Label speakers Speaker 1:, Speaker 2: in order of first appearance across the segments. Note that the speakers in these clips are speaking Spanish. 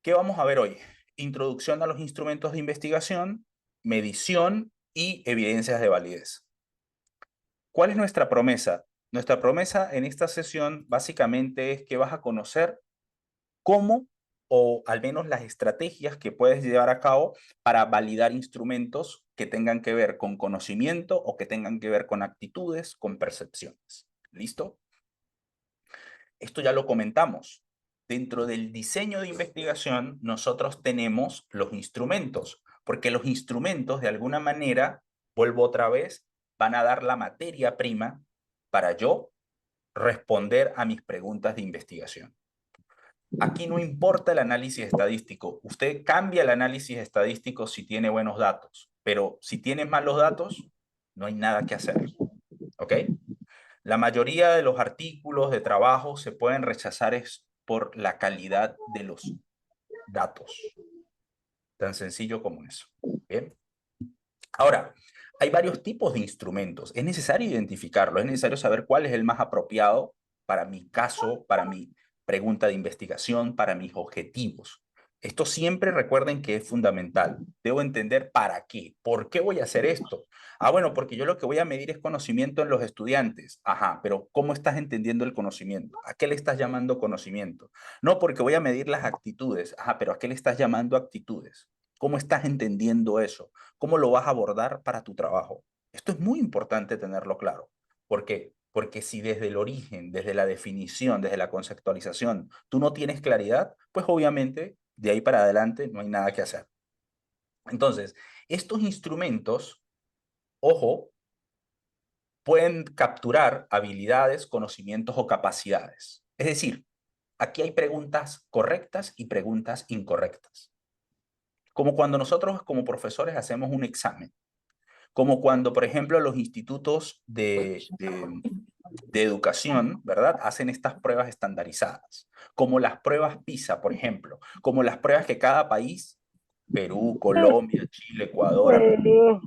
Speaker 1: ¿Qué vamos a ver hoy? Introducción a los instrumentos de investigación, medición y evidencias de validez. ¿Cuál es nuestra promesa? Nuestra promesa en esta sesión básicamente es que vas a conocer cómo o al menos las estrategias que puedes llevar a cabo para validar instrumentos que tengan que ver con conocimiento o que tengan que ver con actitudes, con percepciones. ¿Listo? Esto ya lo comentamos. Dentro del diseño de investigación, nosotros tenemos los instrumentos, porque los instrumentos, de alguna manera, vuelvo otra vez, van a dar la materia prima para yo responder a mis preguntas de investigación. Aquí no importa el análisis estadístico. Usted cambia el análisis estadístico si tiene buenos datos, pero si tienes malos datos, no hay nada que hacer. ¿Ok? La mayoría de los artículos de trabajo se pueden rechazar es por la calidad de los datos. Tan sencillo como eso. Bien. Ahora, hay varios tipos de instrumentos. Es necesario identificarlo, es necesario saber cuál es el más apropiado para mi caso, para mi pregunta de investigación, para mis objetivos. Esto siempre recuerden que es fundamental. Debo entender para qué, por qué voy a hacer esto. Ah, bueno, porque yo lo que voy a medir es conocimiento en los estudiantes. Ajá, pero ¿cómo estás entendiendo el conocimiento? ¿A qué le estás llamando conocimiento? No, porque voy a medir las actitudes. Ajá, pero ¿a qué le estás llamando actitudes? ¿Cómo estás entendiendo eso? ¿Cómo lo vas a abordar para tu trabajo? Esto es muy importante tenerlo claro. ¿Por qué? Porque si desde el origen, desde la definición, desde la conceptualización, tú no tienes claridad, pues obviamente de ahí para adelante no hay nada que hacer. Entonces, estos instrumentos, ojo, pueden capturar habilidades, conocimientos o capacidades. Es decir, aquí hay preguntas correctas y preguntas incorrectas. Como cuando nosotros como profesores hacemos un examen. Como cuando, por ejemplo, los institutos de educación, ¿verdad? Hacen estas pruebas estandarizadas, como las pruebas PISA, por ejemplo, como las pruebas que cada país, Perú, Colombia, Chile, Ecuador, Argentina, tienen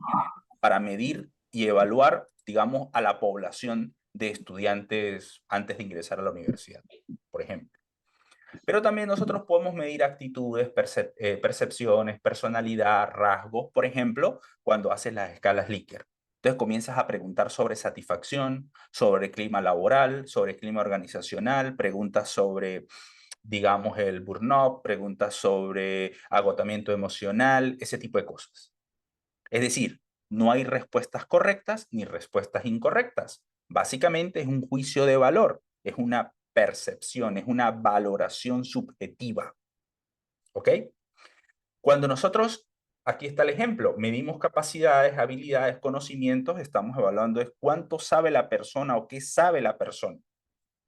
Speaker 1: para medir y evaluar, digamos, a la población de estudiantes antes de ingresar a la universidad, por ejemplo. Pero también nosotros podemos medir actitudes, percepciones, personalidad, rasgos, por ejemplo, cuando haces las escalas Likert. Entonces comienzas a preguntar sobre satisfacción, sobre clima laboral, sobre clima organizacional, preguntas sobre, digamos, el burnout, preguntas sobre agotamiento emocional, ese tipo de cosas. Es decir, no hay respuestas correctas ni respuestas incorrectas. Básicamente es un juicio de valor, es una percepción, es una valoración subjetiva. ¿Ok? Cuando nosotros, aquí está el ejemplo, medimos capacidades, habilidades, conocimientos, estamos evaluando es cuánto sabe la persona o qué sabe la persona.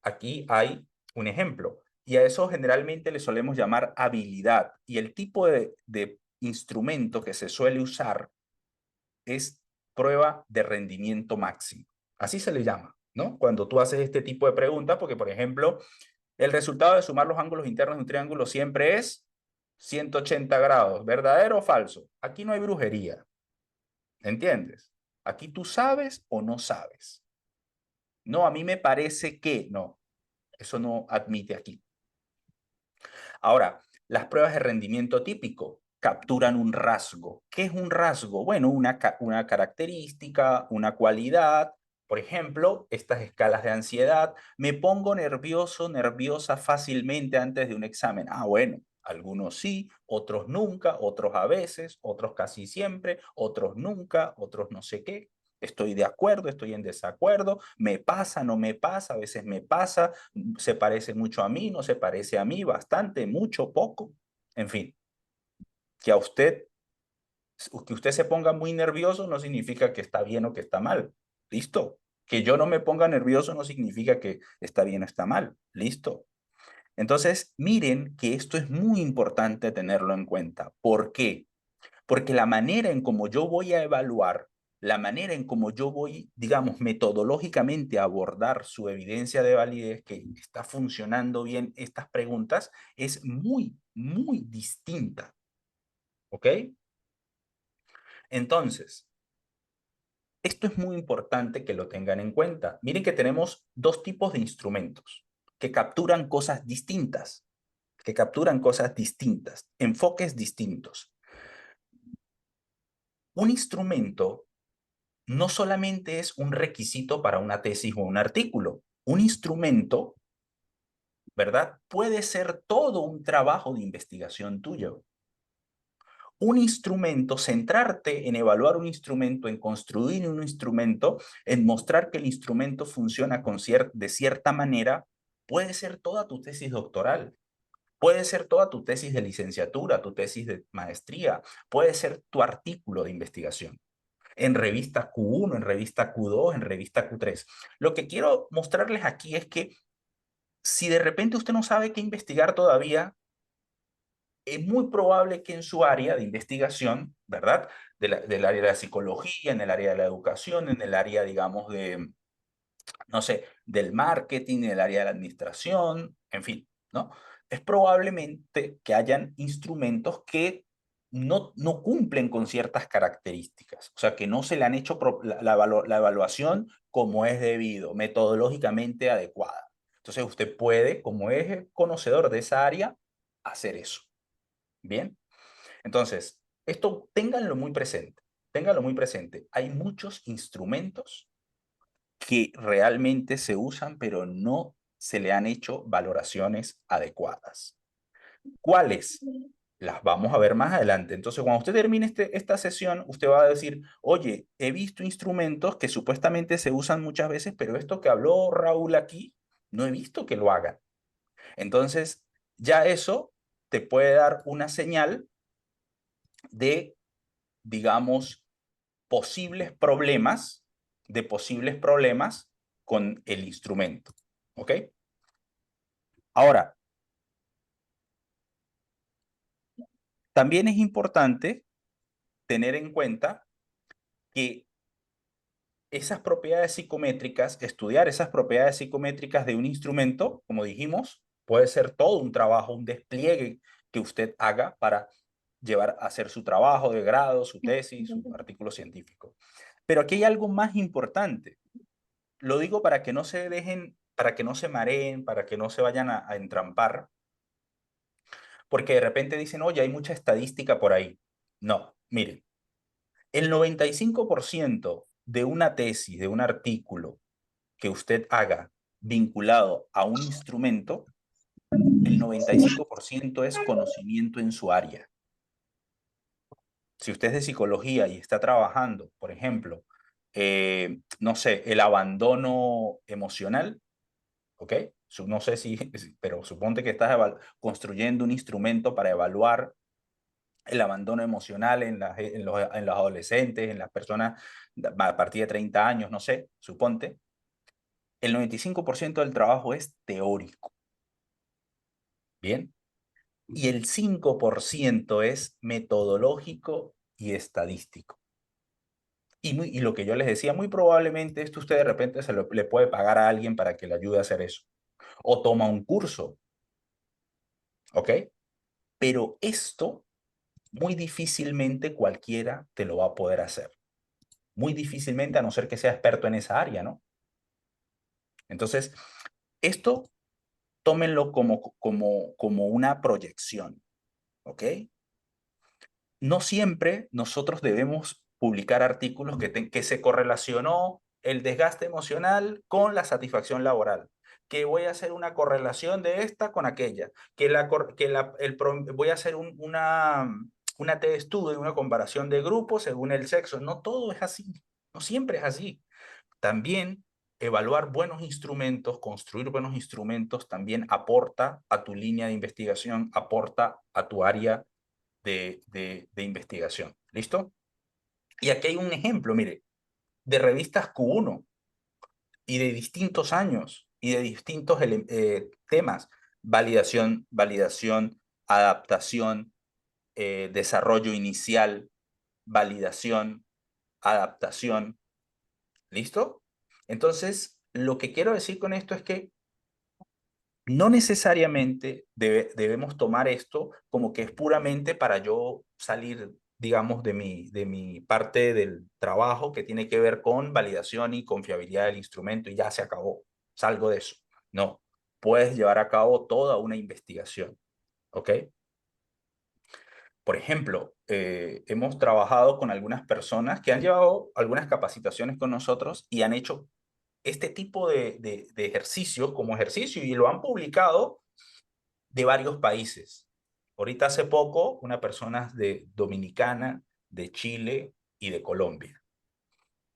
Speaker 1: Aquí hay un ejemplo. Y a eso generalmente le solemos llamar habilidad. Y el tipo de instrumento que se suele usar es prueba de rendimiento máximo. Así se le llama, ¿no? Cuando tú haces este tipo de preguntas, porque por ejemplo, el resultado de sumar los ángulos internos de un triángulo siempre es 180 grados, ¿verdadero o falso? Aquí no hay brujería, ¿entiendes? Aquí tú sabes o no sabes. No, a mí me parece que no, eso no admite aquí. Ahora, las pruebas de rendimiento típico capturan un rasgo. ¿Qué es un rasgo? Bueno, una característica, una cualidad. Por ejemplo, estas escalas de ansiedad. Me pongo nervioso, nerviosa fácilmente antes de un examen. Ah, bueno, algunos sí, otros nunca, otros a veces, otros casi siempre, otros nunca, otros no sé qué. Estoy de acuerdo, estoy en desacuerdo, me pasa, no me pasa, a veces me pasa, se parece mucho a mí, no se parece a mí, bastante, mucho, poco. En fin, que a usted, que usted se ponga muy nervioso no significa que está bien o que está mal. ¿Listo? Que yo no me ponga nervioso no significa que está bien o está mal. ¿Listo? Entonces, miren que esto es muy importante tenerlo en cuenta. ¿Por qué? Porque la manera en cómo yo voy a evaluar, la manera en cómo yo voy, digamos, metodológicamente a abordar su evidencia de validez, que está funcionando bien estas preguntas, es muy, muy distinta. ¿Ok? Entonces, esto es muy importante que lo tengan en cuenta. Miren que tenemos dos tipos de instrumentos que capturan cosas distintas. que capturan cosas distintas, enfoques distintos. Un instrumento no solamente es un requisito para una tesis o un artículo. Un instrumento, ¿verdad? Puede ser todo un trabajo de investigación tuyo. Un instrumento, centrarte en evaluar un instrumento, en construir un instrumento, en mostrar que el instrumento funciona de cierta manera, puede ser toda tu tesis doctoral. Puede ser toda tu tesis de licenciatura, tu tesis de maestría, puede ser tu artículo de investigación en revista Q1, en revista Q2, en revista Q3. Lo que quiero mostrarles aquí es que si de repente usted no sabe qué investigar todavía, es muy probable que en su área de investigación, ¿verdad? Del área de la psicología, en el área de la educación, en el área, digamos, de, no sé, del marketing, en el área de la administración, en fin, ¿no? Es probablemente que hayan instrumentos que no cumplen con ciertas características, o sea, que no se le han hecho la evaluación como es debido, metodológicamente adecuada. Entonces usted puede, como es conocedor de esa área, hacer eso. Bien, entonces, esto ténganlo muy presente, ténganlo muy presente. Hay muchos instrumentos que realmente se usan, pero no se le han hecho valoraciones adecuadas. ¿Cuáles? Las vamos a ver más adelante. Entonces, cuando usted termine esta sesión, usted va a decir, oye, he visto instrumentos que supuestamente se usan muchas veces, pero esto que habló Raúl aquí, no he visto que lo hagan. Entonces, ya eso te puede dar una señal de, digamos, posibles problemas con el instrumento. ¿Ok? Ahora, también es importante tener en cuenta que esas propiedades psicométricas, estudiar esas propiedades psicométricas de un instrumento, como dijimos, puede ser todo un trabajo, un despliegue que usted haga para llevar a hacer su trabajo de grado, su tesis, su artículo científico. Pero aquí hay algo más importante. Lo digo para que no se dejen, para que no se mareen, para que no se vayan a entrampar, porque de repente dicen, oye, hay mucha estadística por ahí. No, miren, el 95% de una tesis, de un artículo que usted haga vinculado a un instrumento, el 95% es conocimiento en su área. Si usted es de psicología y está trabajando, por ejemplo, no sé, el abandono emocional, ¿ok? No sé si, pero suponte que estás construyendo un instrumento para evaluar el abandono emocional en los adolescentes, en las personas a partir de 30 años, no sé, suponte. El 95% del trabajo es teórico, ¿bien? Y el 5% es metodológico y estadístico. Y lo que yo les decía, muy probablemente esto usted de repente le puede pagar a alguien para que le ayude a hacer eso. O toma un curso, ¿ok? Pero esto muy difícilmente cualquiera te lo va a poder hacer. Muy difícilmente, a no ser que sea experto en esa área, ¿no? Entonces, esto tómenlo como una proyección, ¿ok? No siempre nosotros debemos publicar artículos que se correlacionó el desgaste emocional con la satisfacción laboral, que voy a hacer una correlación de esta con aquella, voy a hacer una de estudio, una comparación de grupos según el sexo. No todo es así, no siempre es así. También evaluar buenos instrumentos, construir buenos instrumentos, también aporta a tu línea de investigación, aporta a tu área de investigación. ¿Listo? Y aquí hay un ejemplo, mire, de revistas Q1 y de distintos años y de distintos temas. Validación, adaptación, desarrollo inicial, validación, adaptación. ¿Listo? Entonces, lo que quiero decir con esto es que no necesariamente debemos tomar esto como que es puramente para yo salir, digamos, de mi parte del trabajo que tiene que ver con validación y confiabilidad del instrumento y ya se acabó, salgo de eso. No, puedes llevar a cabo toda una investigación. ¿ok? Por ejemplo, hemos trabajado con algunas personas que han llevado algunas capacitaciones con nosotros y han hecho este tipo de ejercicios como ejercicio y lo han publicado de varios países. Ahorita hace poco, una persona de Dominicana, de Chile y de Colombia.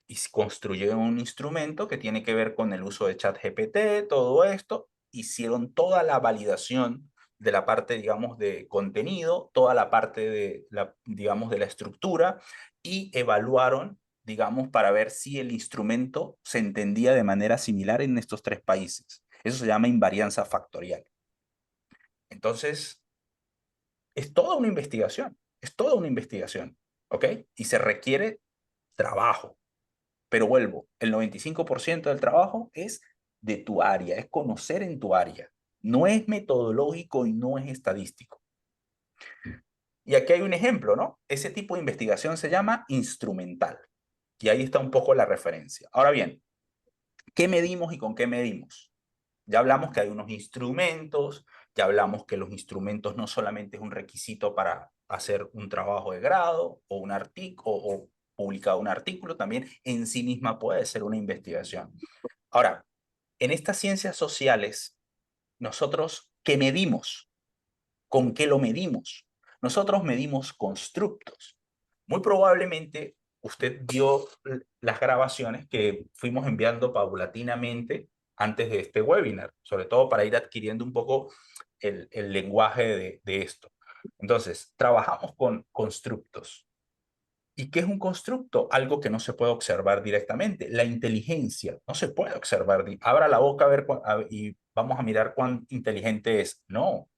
Speaker 1: Y construyeron un instrumento que tiene que ver con el uso de ChatGPT, todo esto. Hicieron toda la validación de la parte, digamos, de contenido, toda la parte de la, digamos, de la estructura y evaluaron, digamos, para ver si el instrumento se entendía de manera similar en estos tres países. Eso se llama invarianza factorial. Entonces, es toda una investigación, ¿ok? Y se requiere trabajo, pero vuelvo, el 95% del trabajo es de tu área, es conocer en tu área, no es metodológico y no es estadístico. Y aquí hay un ejemplo, ¿no? Ese tipo de investigación se llama instrumental, y ahí está un poco la referencia. Ahora bien, ¿qué medimos y con qué medimos? Ya hablamos que hay unos instrumentos, ya hablamos que los instrumentos no solamente es un requisito para hacer un trabajo de grado o un artículo o publicar un artículo, también en sí misma puede ser una investigación. Ahora, en estas ciencias sociales, nosotros, ¿qué medimos? ¿Con qué lo medimos? Nosotros medimos constructos. Muy probablemente usted vio las grabaciones que fuimos enviando paulatinamente antes de este webinar, sobre todo para ir adquiriendo un poco el lenguaje de esto. Entonces, trabajamos con constructos. ¿Y qué es un constructo? Algo que no se puede observar directamente. La inteligencia no se puede observar. Abra la boca a ver y vamos a mirar cuán inteligente es. No,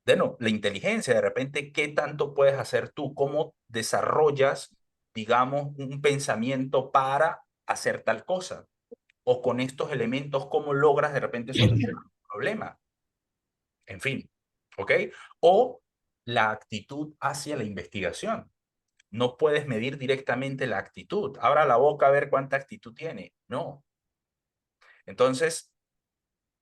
Speaker 1: bueno, la inteligencia, de repente, ¿qué tanto puedes hacer tú? ¿Cómo desarrollas, digamos, un pensamiento para hacer tal cosa? O con estos elementos, ¿cómo logras de repente solucionar un problema? En fin, ¿ok? O la actitud hacia la investigación. No puedes medir directamente la actitud. Abra la boca a ver cuánta actitud tiene. No. Entonces,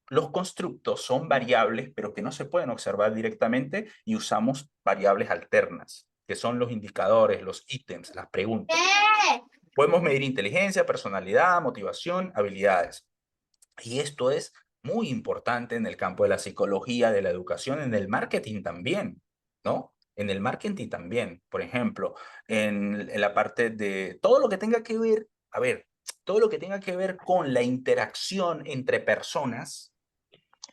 Speaker 1: los constructos son variables, pero que no se pueden observar directamente y usamos variables alternas, que son los indicadores, los ítems, las preguntas. Podemos medir inteligencia, personalidad, motivación, habilidades. Y esto es muy importante en el campo de la psicología, de la educación, en el marketing también, ¿no? En el marketing también, por ejemplo, en la parte de todo lo que tenga que ver, a ver, todo lo que tenga que ver con la interacción entre personas,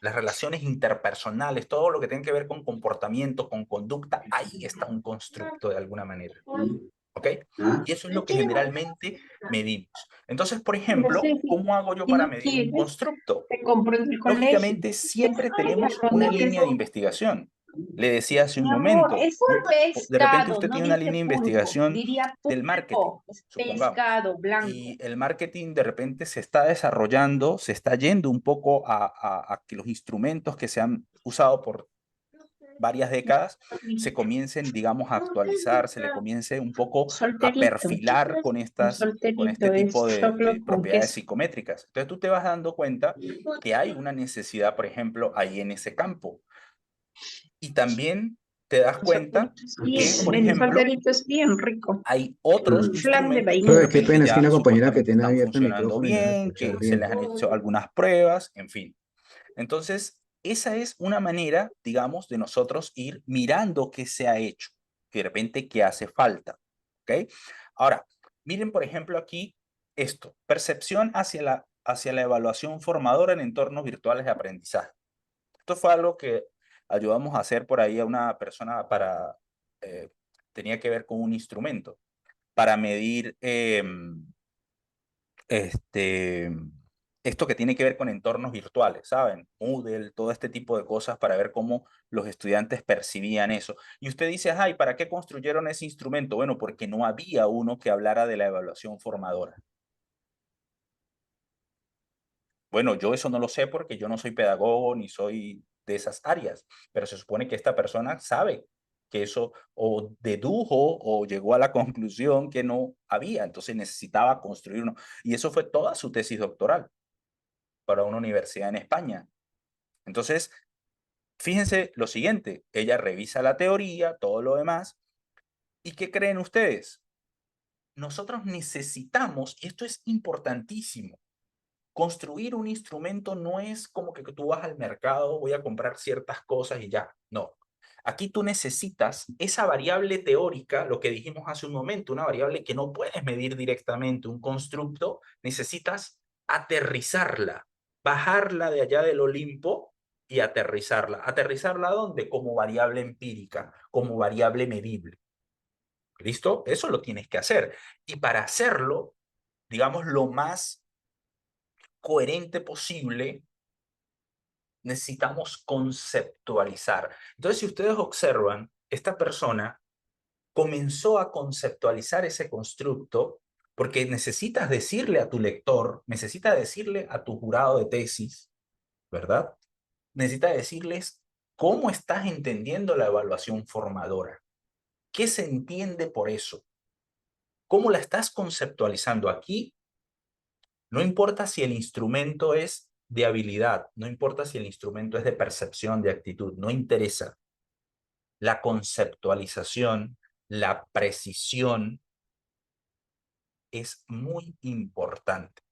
Speaker 1: las relaciones interpersonales, todo lo que tiene que ver con comportamiento, con conducta, ahí está un constructo de alguna manera. ¿Ok? Y eso es lo que generalmente medimos. Entonces, por
Speaker 2: No sé
Speaker 1: ejemplo,
Speaker 2: si,
Speaker 1: ¿cómo hago yo
Speaker 2: si
Speaker 1: para
Speaker 2: no
Speaker 1: medir un
Speaker 2: quieres,
Speaker 1: constructo?
Speaker 2: te compro en el colegio.
Speaker 1: Lógicamente,
Speaker 2: Es
Speaker 1: siempre
Speaker 2: María,
Speaker 1: tenemos
Speaker 2: no
Speaker 1: una
Speaker 2: dices,
Speaker 1: línea de investigación. Le decía hace un
Speaker 2: mi amor,
Speaker 1: momento,
Speaker 2: es un
Speaker 1: de repente
Speaker 2: pescado,
Speaker 1: usted
Speaker 2: no
Speaker 1: tiene una
Speaker 2: dice
Speaker 1: línea de
Speaker 2: pulpo,
Speaker 1: investigación
Speaker 2: diría
Speaker 1: del marketing,
Speaker 2: pulpo, es
Speaker 1: supongamos,
Speaker 2: pescado blanco.
Speaker 1: y el marketing de repente se está desarrollando, se está yendo un poco a que los instrumentos que se han usado por varias décadas se comiencen, digamos, a actualizar, se le comience un poco a
Speaker 2: Solterito,
Speaker 1: perfilar
Speaker 2: un
Speaker 1: con
Speaker 2: solterito
Speaker 1: este
Speaker 2: es
Speaker 1: tipo
Speaker 2: choclo
Speaker 1: de
Speaker 2: con
Speaker 1: propiedades
Speaker 2: queso.
Speaker 1: psicométricas. Entonces tú te vas dando cuenta que hay una necesidad, por ejemplo, ahí en ese campo. Y también te das cuenta que, por
Speaker 2: El
Speaker 1: ejemplo,
Speaker 2: solterito es bien rico.
Speaker 1: hay otros
Speaker 2: Flan de
Speaker 1: instrumentos que de
Speaker 2: vainilla.
Speaker 3: Oye, qué
Speaker 1: repente
Speaker 3: pena, es que
Speaker 1: ya
Speaker 3: una compañera que
Speaker 1: supuestamente
Speaker 3: tiene
Speaker 1: están
Speaker 3: abierto el
Speaker 1: funcionando
Speaker 3: micrófono y no va a
Speaker 1: bien,
Speaker 3: escuchar
Speaker 1: que se les
Speaker 3: bien.
Speaker 1: han hecho algunas pruebas, en fin. Entonces, esa es una manera, digamos, de nosotros ir mirando qué se ha hecho, que de repente qué hace falta. ¿Ok? Ahora, miren, por ejemplo, aquí esto, percepción hacia la evaluación formadora en entornos virtuales de aprendizaje. Esto fue algo que ayudamos a hacer por ahí a una persona para, eh, tenía que ver con un instrumento para medir este, esto que tiene que ver con entornos virtuales, ¿saben? Moodle, todo este tipo de cosas para ver cómo los estudiantes percibían eso. Y usted dice, ay, ¿para qué construyeron ese instrumento? Bueno, porque no había uno que hablara de la evaluación formadora. Bueno, yo eso no lo sé porque yo no soy pedagogo ni soy de esas áreas, pero se supone que esta persona sabe que eso o dedujo o llegó a la conclusión que no había, entonces necesitaba construir uno. Y eso fue toda su tesis doctoral para una universidad en España. Entonces, Fíjense lo siguiente, ella revisa la teoría, todo lo demás, ¿y qué creen ustedes? Nosotros necesitamos, y esto es importantísimo, construir un instrumento no es como que tú vas al mercado, voy a comprar ciertas cosas y ya, no. Aquí tú necesitas esa variable teórica, lo que dijimos hace un momento, una variable que no puedes medir directamente, un constructo, necesitas aterrizarla, bajarla de allá del Olimpo y aterrizarla. ¿Aterrizarla dónde? Como variable empírica, como variable medible. ¿Listo? Eso lo tienes que hacer. Y para hacerlo, digamos, lo más coherente posible, necesitamos conceptualizar. Entonces, si ustedes observan, esta persona comenzó a conceptualizar ese constructo porque necesitas decirle a tu lector, necesitas decirle a tu jurado de tesis, ¿verdad? Necesitas decirles cómo estás entendiendo la evaluación formadora. ¿Qué se entiende por eso? ¿Cómo la estás conceptualizando aquí? No importa si el instrumento es de habilidad, no importa si el instrumento es de percepción, de actitud, no interesa. La conceptualización, la precisión es muy importante.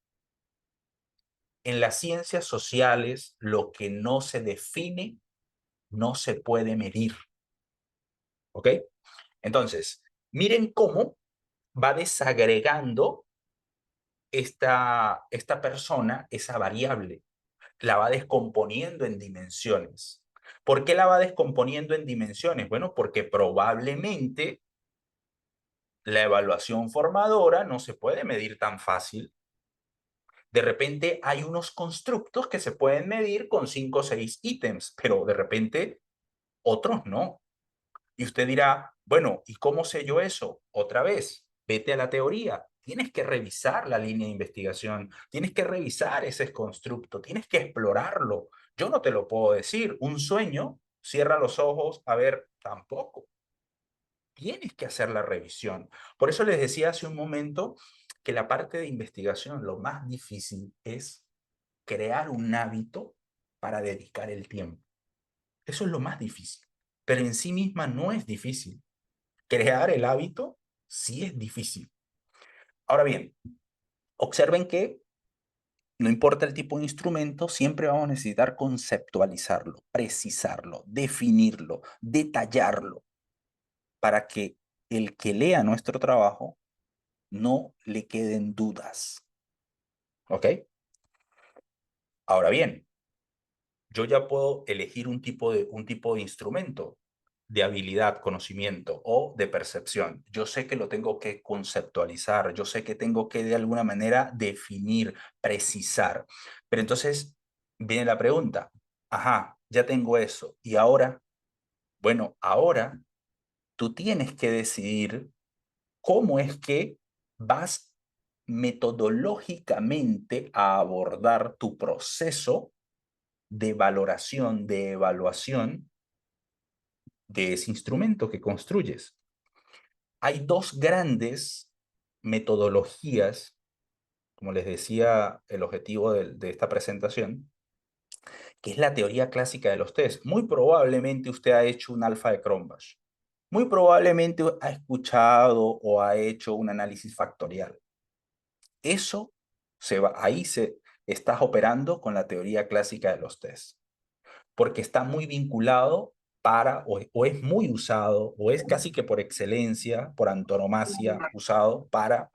Speaker 1: En las ciencias sociales, lo que no se define no se puede medir. ¿Ok? Entonces, miren cómo va desagregando esta persona esa variable. La va descomponiendo en dimensiones. ¿Por qué la va descomponiendo en dimensiones? Bueno, porque probablemente la evaluación formadora no se puede medir tan fácil. De repente hay unos constructos que se pueden medir con 5 o 6 ítems, pero de repente otros no. Y usted dirá, bueno, ¿y cómo sé yo eso? Otra vez, vete a la teoría. Tienes que revisar la línea de investigación, tienes que revisar ese constructo, tienes que explorarlo. Yo no te lo puedo decir. Un sueño, cierra los ojos, a ver, tampoco. Tienes que hacer la revisión. Por eso les decía hace un momento que la parte de investigación, lo más difícil es crear un hábito para dedicar el tiempo. Eso es lo más difícil. Pero en sí misma no es difícil. Crear el hábito sí es difícil. Ahora bien, observen que no importa el tipo de instrumento, siempre vamos a necesitar conceptualizarlo, precisarlo, definirlo, detallarlo, para que el que lea nuestro trabajo no le queden dudas. ¿Ok? Ahora bien, yo ya puedo elegir un tipo de instrumento de habilidad, conocimiento o de percepción. Yo sé que lo tengo que conceptualizar, yo sé que tengo que de alguna manera definir, precisar. Pero entonces viene la pregunta, ajá, ya tengo eso. ¿Y ahora? Bueno, ahora tú tienes que decidir cómo es que vas metodológicamente a abordar tu proceso de valoración, de evaluación de ese instrumento que construyes. Hay dos grandes metodologías, como les decía, el objetivo de esta presentación, que es la teoría clásica de los test. Muy probablemente usted ha hecho un alfa de Cronbach. Muy probablemente ha escuchado o ha hecho un análisis factorial. Eso ahí se estás operando con la teoría clásica de los test, porque está muy vinculado o es muy usado, o es casi que por excelencia, por antonomasia, usado para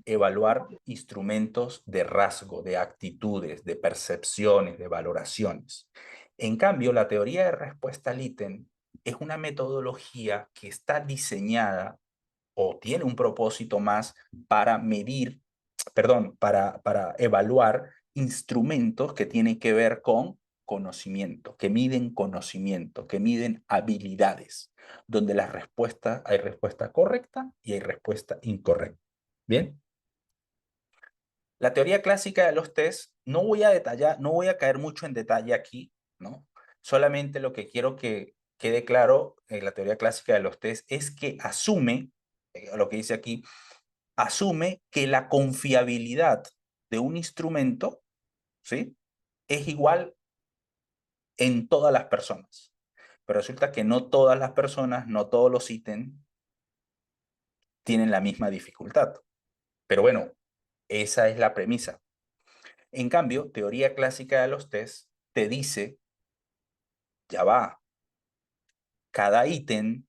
Speaker 1: evaluar instrumentos de rasgo, de actitudes, de percepciones, de valoraciones. En cambio, la teoría de respuesta al ítem es una metodología que está diseñada o tiene un propósito más para medir, perdón, para evaluar instrumentos que tienen que ver con conocimiento, que miden habilidades, donde las respuestas, hay respuesta correcta y hay respuesta incorrecta. ¿Bien? La teoría clásica de los test, no voy a detallar, no voy a caer mucho en detalle aquí, ¿no? Solamente lo que quiero que quede claro en la teoría clásica de los test es que asume, lo que dice aquí, asume que la confiabilidad de un instrumento, ¿sí? Es igual en todas las personas. Pero resulta que no todas las personas, no todos los ítems tienen la misma dificultad. Pero bueno, esa es la premisa. En cambio, teoría clásica de los test te dice, ya va, cada ítem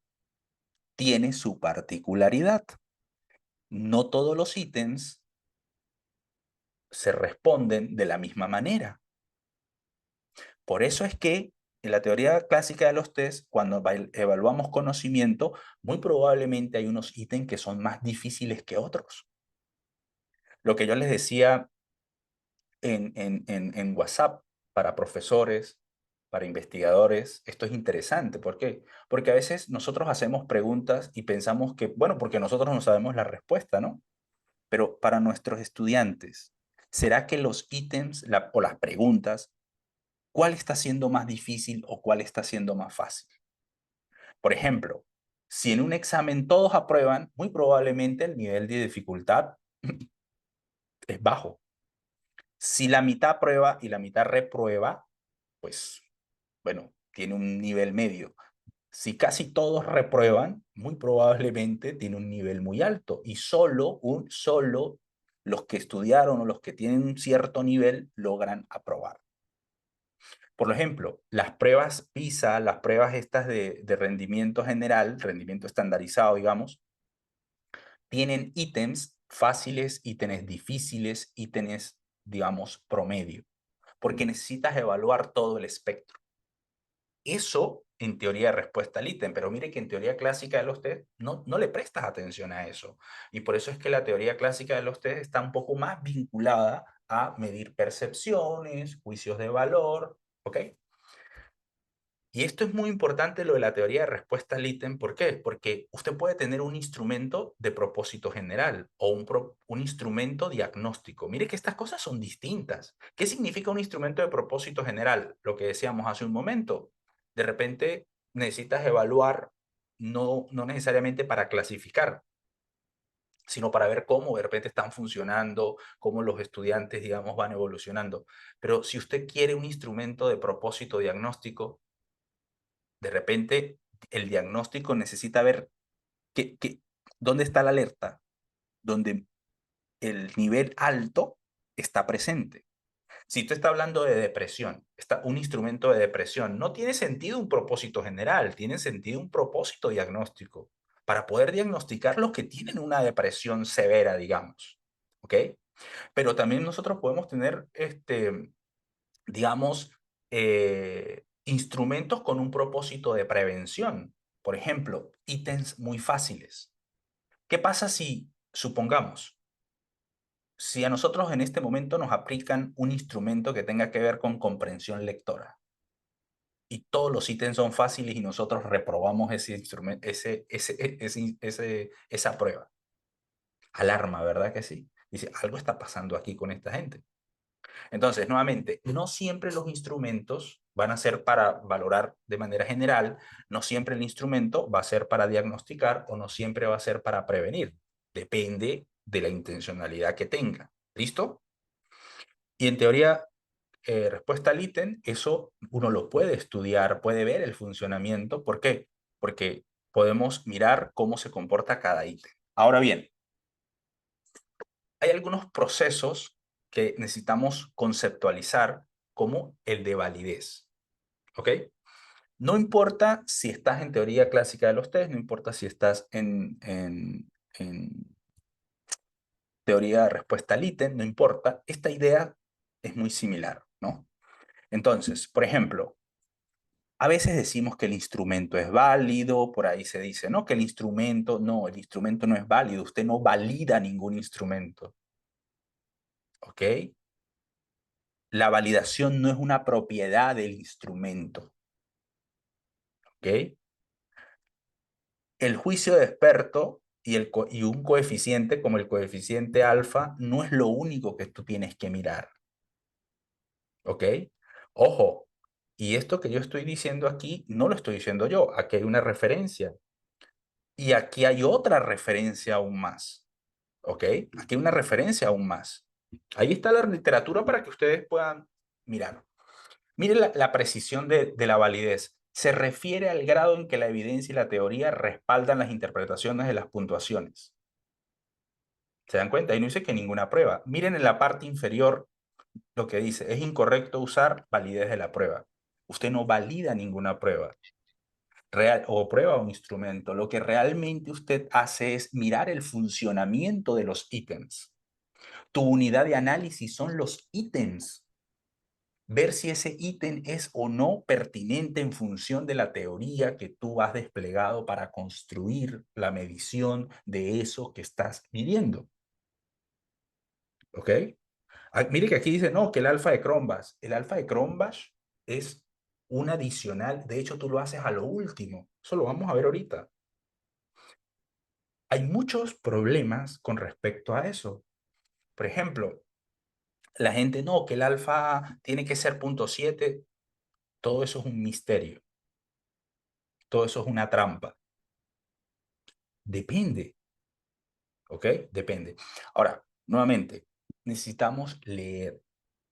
Speaker 1: tiene su particularidad. No todos los ítems se responden de la misma manera. Por eso es que en la teoría clásica de los test, cuando evaluamos conocimiento, muy probablemente hay unos ítems que son más difíciles que otros. Lo que yo les decía en WhatsApp para profesores, para investigadores, esto es interesante. ¿Por qué? Porque a veces nosotros hacemos preguntas y pensamos que, bueno, porque nosotros no sabemos la respuesta, ¿no? Pero para nuestros estudiantes, ¿será que los ítems o las preguntas, cuál está siendo más difícil o cuál está siendo más fácil? Por ejemplo, si en un examen todos aprueban, muy probablemente el nivel de dificultad es bajo. Si la mitad aprueba y la mitad reprueba, pues, bueno, tiene un nivel medio. Si casi todos reprueban, muy probablemente tiene un nivel muy alto y solo los que estudiaron o los que tienen un cierto nivel logran aprobar. Por ejemplo, las pruebas PISA, las pruebas estas de rendimiento general, rendimiento estandarizado, digamos, tienen ítems fáciles, ítems difíciles, ítems, digamos, promedio, porque necesitas evaluar todo el espectro. Eso en teoría de respuesta al ítem, pero mire que en teoría clásica de los test no le prestas atención a eso. Y por eso es que la teoría clásica de los test está un poco más vinculada a medir percepciones, juicios de valor, ¿ok? Y esto es muy importante lo de la teoría de respuesta al ítem. ¿Por qué? Porque usted puede tener un instrumento de propósito general o un instrumento diagnóstico. Mire que estas cosas son distintas. ¿Qué significa un instrumento de propósito general? Lo que decíamos hace un momento. De repente necesitas evaluar, no necesariamente para clasificar, sino para ver cómo de repente están funcionando, cómo los estudiantes, digamos, van evolucionando. Pero si usted quiere un instrumento de propósito diagnóstico, de repente el diagnóstico necesita ver dónde está la alerta, donde el nivel alto está presente. Si tú estás hablando de depresión, un instrumento de depresión, no tiene sentido un propósito general, tiene sentido un propósito diagnóstico para poder diagnosticar los que tienen una depresión severa, digamos. ¿Ok? Pero también nosotros podemos tener, digamos, instrumentos con un propósito de prevención. Por ejemplo, ítems muy fáciles. ¿Qué pasa si, supongamos, si a nosotros en este momento nos aplican un instrumento que tenga que ver con comprensión lectora y todos los ítems son fáciles y nosotros reprobamos ese instrumento, esa prueba? Alarma, ¿verdad que sí? Dice, algo está pasando aquí con esta gente. Entonces, nuevamente, no siempre los instrumentos van a ser para valorar de manera general, no siempre el instrumento va a ser para diagnosticar o no siempre va a ser para prevenir. Depende de la intencionalidad que tenga. ¿Listo? Y en teoría, respuesta al ítem, eso uno lo puede estudiar, puede ver el funcionamiento. ¿Por qué? Porque podemos mirar cómo se comporta cada ítem. Ahora bien, hay algunos procesos que necesitamos conceptualizar como el de validez. ¿Ok? No importa si estás en teoría clásica de los test, no importa si estás en teoría de respuesta al ítem, no importa. Esta idea es muy similar, ¿no? Entonces, por ejemplo, a veces decimos que el instrumento es válido, por ahí se dice, ¿no? Que el instrumento no es válido, usted no valida ningún instrumento, ¿ok? La validación no es una propiedad del instrumento, ¿ok? El juicio de experto y un coeficiente como el coeficiente alfa no es lo único que tú tienes que mirar, ¿ok? Ojo, y esto que yo estoy diciendo aquí no lo estoy diciendo yo, aquí hay una referencia y aquí hay otra referencia aún más, ¿ok? Aquí hay una referencia aún más. Ahí está la literatura para que ustedes puedan mirar. Mire la precisión de la validez. Se refiere al grado en que la evidencia y la teoría respaldan las interpretaciones de las puntuaciones. ¿Se dan cuenta? Y no dice que ninguna prueba. Miren en la parte inferior lo que dice. Es incorrecto usar validez de la prueba. Usted no valida ninguna prueba. Real, o prueba o instrumento. Lo que realmente usted hace es mirar el funcionamiento de los ítems. Tu unidad de análisis son los ítems. Ver si ese ítem es o no pertinente en función de la teoría que tú has desplegado para construir la medición de eso que estás midiendo. ¿Ok? Mire que aquí dice, no, que el alfa de Cronbach. El alfa de Cronbach es un adicional. De hecho, tú lo haces a lo último. Eso lo vamos a ver ahorita. Hay muchos problemas con respecto a eso. Por ejemplo, la gente, no, que el alfa tiene que ser 0.7. Todo eso es un misterio. Todo eso es una trampa. Depende, ¿ok? Depende. Ahora, nuevamente, necesitamos leer,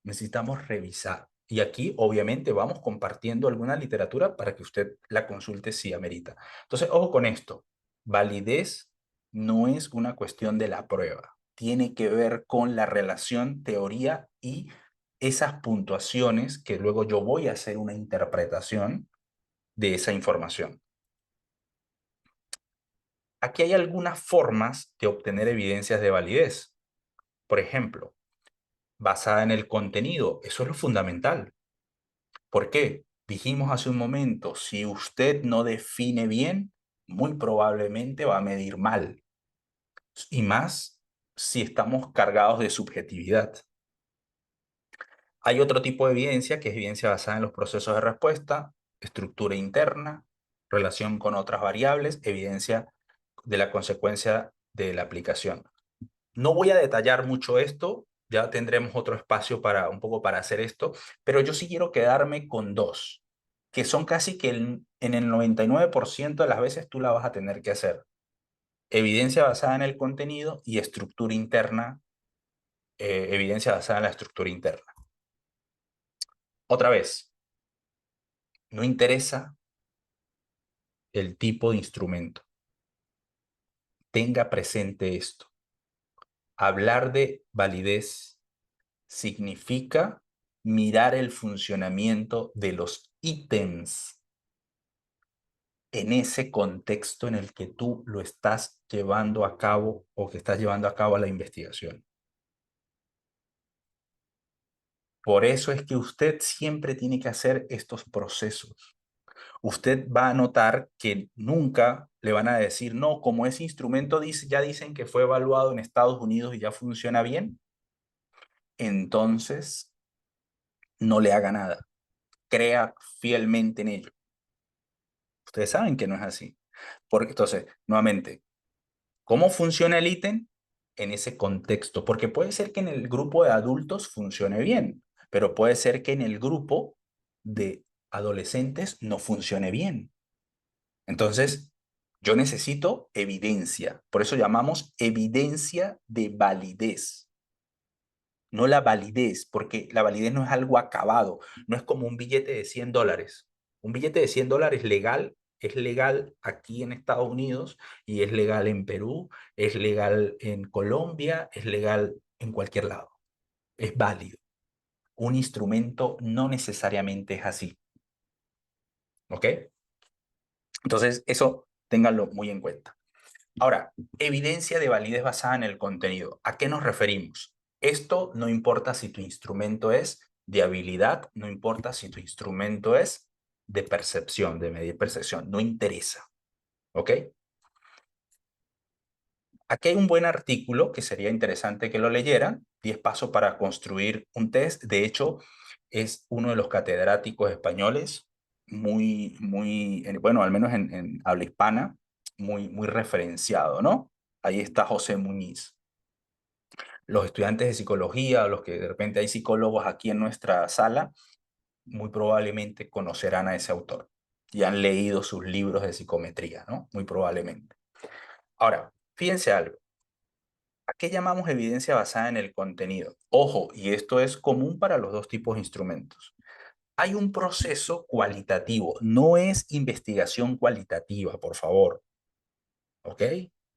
Speaker 1: necesitamos revisar. Y aquí, obviamente, vamos compartiendo alguna literatura para que usted la consulte si amerita. Entonces, ojo con esto. Validez no es una cuestión de la prueba. Tiene que ver con la relación teoría y esas puntuaciones que luego yo voy a hacer una interpretación de esa información. Aquí hay algunas formas de obtener evidencias de validez. Por ejemplo, basada en el contenido. Eso es lo fundamental. ¿Por qué? Dijimos hace un momento, si usted no define bien, muy probablemente va a medir mal. Y más si estamos cargados de subjetividad. Hay otro tipo de evidencia que es evidencia basada en los procesos de respuesta, estructura interna, relación con otras variables, evidencia de la consecuencia de la aplicación. No voy a detallar mucho esto, ya tendremos otro espacio para un poco para hacer esto, pero yo sí quiero quedarme con dos, que son casi que en el 99% de las veces tú la vas a tener que hacer. Evidencia basada en el contenido y estructura interna, evidencia basada en la estructura interna. Otra vez, no interesa el tipo de instrumento. Tenga presente esto. Hablar de validez significa mirar el funcionamiento de los ítems en ese contexto en el que tú lo estás llevando a cabo o que estás llevando a cabo la investigación. Por eso es que usted siempre tiene que hacer estos procesos. Usted va a notar que nunca le van a decir, no, como ese instrumento dice, ya dicen que fue evaluado en Estados Unidos y ya funciona bien, entonces no le haga nada. Crea fielmente en ello. Ustedes saben que no es así. Porque entonces, nuevamente, ¿cómo funciona el ítem? En ese contexto, porque puede ser que en el grupo de adultos funcione bien, pero puede ser que en el grupo de adolescentes no funcione bien. Entonces, yo necesito evidencia, por eso llamamos evidencia de validez, no la validez, porque la validez no es algo acabado, no es como un billete de $100. Un billete de $100 legal es legal aquí en Estados Unidos y es legal en Perú, es legal en Colombia, es legal en cualquier lado. Es válido. Un instrumento no necesariamente es así. ¿Ok? Entonces, eso ténganlo muy en cuenta. Ahora, evidencia de validez basada en el contenido. ¿A qué nos referimos? Esto no importa si tu instrumento es de habilidad, no importa si tu instrumento es de percepción, de medir percepción, no interesa. ¿Ok? Aquí hay un buen artículo que sería interesante que lo leyeran, 10 pasos para construir un test. De hecho, es uno de los catedráticos españoles, bueno, al menos en habla hispana, muy referenciado, ¿no? Ahí está José Muñiz. Los estudiantes de psicología, o los que de repente hay psicólogos aquí en nuestra sala, muy probablemente conocerán a ese autor y han leído sus libros de psicometría, ¿no? Muy probablemente. Ahora, fíjense algo. ¿A qué llamamos evidencia basada en el contenido? Ojo, y esto es común para los dos tipos de instrumentos. hay un proceso cualitativo, no es investigación cualitativa, por favor, ¿ok?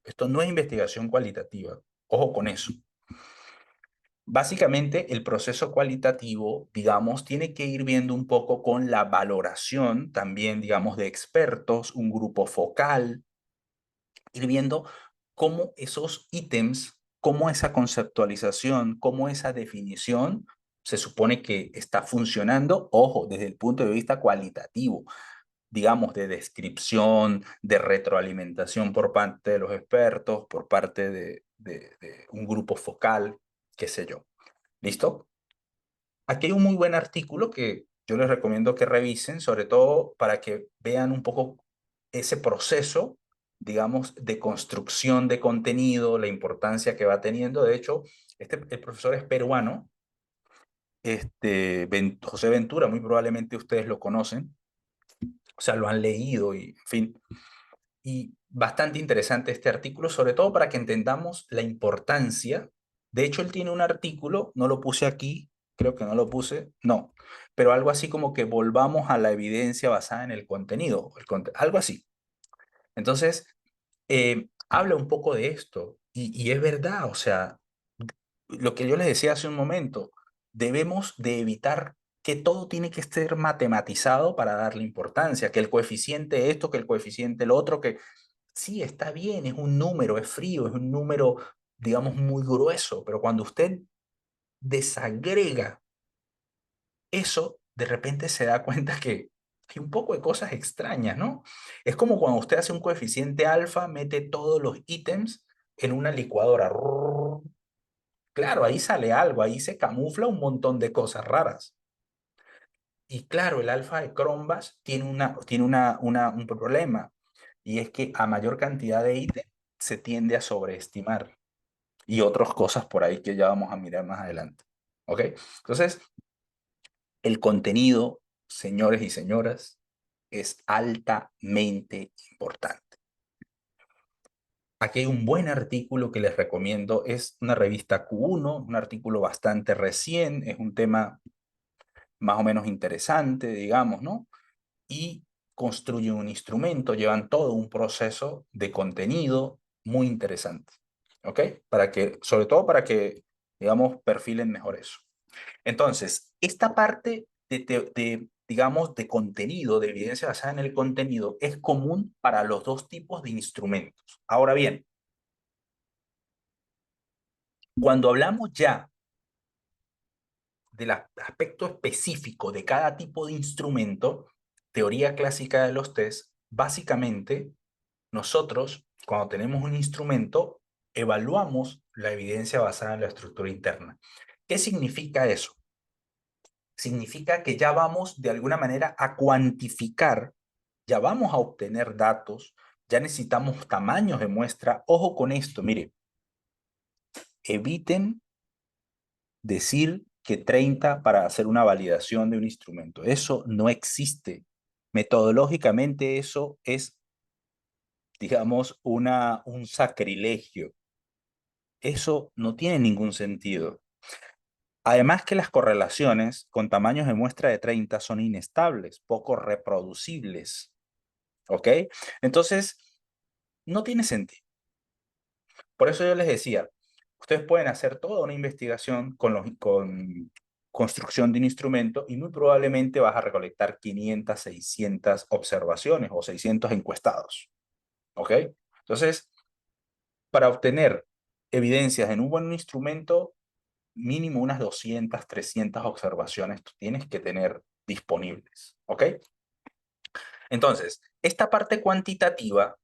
Speaker 1: Esto no es investigación cualitativa, ojo con eso. Básicamente, el proceso cualitativo, digamos, tiene que ir viendo un poco con la valoración también, digamos, de expertos, un grupo focal, ir viendo cómo esos ítems, cómo esa conceptualización, cómo esa definición se supone que está funcionando, ojo, desde el punto de vista cualitativo, digamos, de descripción, de retroalimentación por parte de los expertos, por parte de un grupo focal, qué sé yo. ¿Listo? Aquí hay un muy buen artículo que yo les recomiendo que revisen, sobre todo para que vean un poco ese proceso, digamos, de construcción de contenido, la importancia que va teniendo. De hecho, el profesor es peruano, José Ventura, muy probablemente ustedes lo conocen, o sea, lo han leído y, en fin, y bastante interesante este artículo, sobre todo para que entendamos la importancia. De hecho, él tiene un artículo, no lo puse aquí, creo que no lo puse, no, pero algo así como que volvamos a la evidencia basada en el contenido, algo así. Entonces, habla un poco de esto y es verdad, o sea, lo que yo les decía hace un momento, debemos de evitar que todo tiene que ser matematizado para darle importancia, que el coeficiente esto, que el coeficiente el otro, que sí, está bien, es un número, es frío, es un número, digamos, muy grueso, pero cuando usted desagrega eso, de repente se da cuenta que hay un poco de cosas extrañas, ¿no? Es como cuando usted hace un coeficiente alfa, mete todos los ítems en una licuadora. Claro, ahí sale algo, ahí se camufla un montón de cosas raras. Y claro, el alfa de Cronbach tiene un problema, y es que a mayor cantidad de ítems se tiende a sobreestimar y otras cosas por ahí que ya vamos a mirar más adelante. ¿Ok? Entonces, el contenido, señores y señoras, es altamente importante. Aquí hay un buen artículo que les recomiendo, es una revista Q1, un artículo bastante recién, es un tema más o menos interesante, digamos, ¿no? Y construyen un instrumento, llevan todo un proceso de contenido muy interesante, ¿ok? Sobre todo para que, digamos, perfilen mejor eso. Entonces, esta parte digamos, de contenido, de evidencia basada en el contenido, es común para los dos tipos de instrumentos. Ahora bien, cuando hablamos ya del aspecto específico de cada tipo de instrumento, teoría clásica de los test, básicamente nosotros, cuando tenemos un instrumento, evaluamos la evidencia basada en la estructura interna. ¿Qué significa eso? Significa que ya vamos de alguna manera a cuantificar, ya vamos a obtener datos, ya necesitamos tamaños de muestra. Ojo con esto, mire, eviten decir que 30 para hacer una validación de un instrumento. Eso no existe. Metodológicamente eso es, digamos, un sacrilegio. Eso no tiene ningún sentido. Además que las correlaciones con tamaños de muestra de 30 son inestables, poco reproducibles. ¿Ok? Entonces, no tiene sentido. Por eso yo les decía, ustedes pueden hacer toda una investigación con construcción de un instrumento y muy probablemente vas a recolectar 500, 600 observaciones o 600 encuestados. ¿Ok? Entonces, para obtener evidencias en un buen instrumento, mínimo unas 200, 300 observaciones tú tienes que tener disponibles. ¿Ok? Entonces, esta parte cuantitativa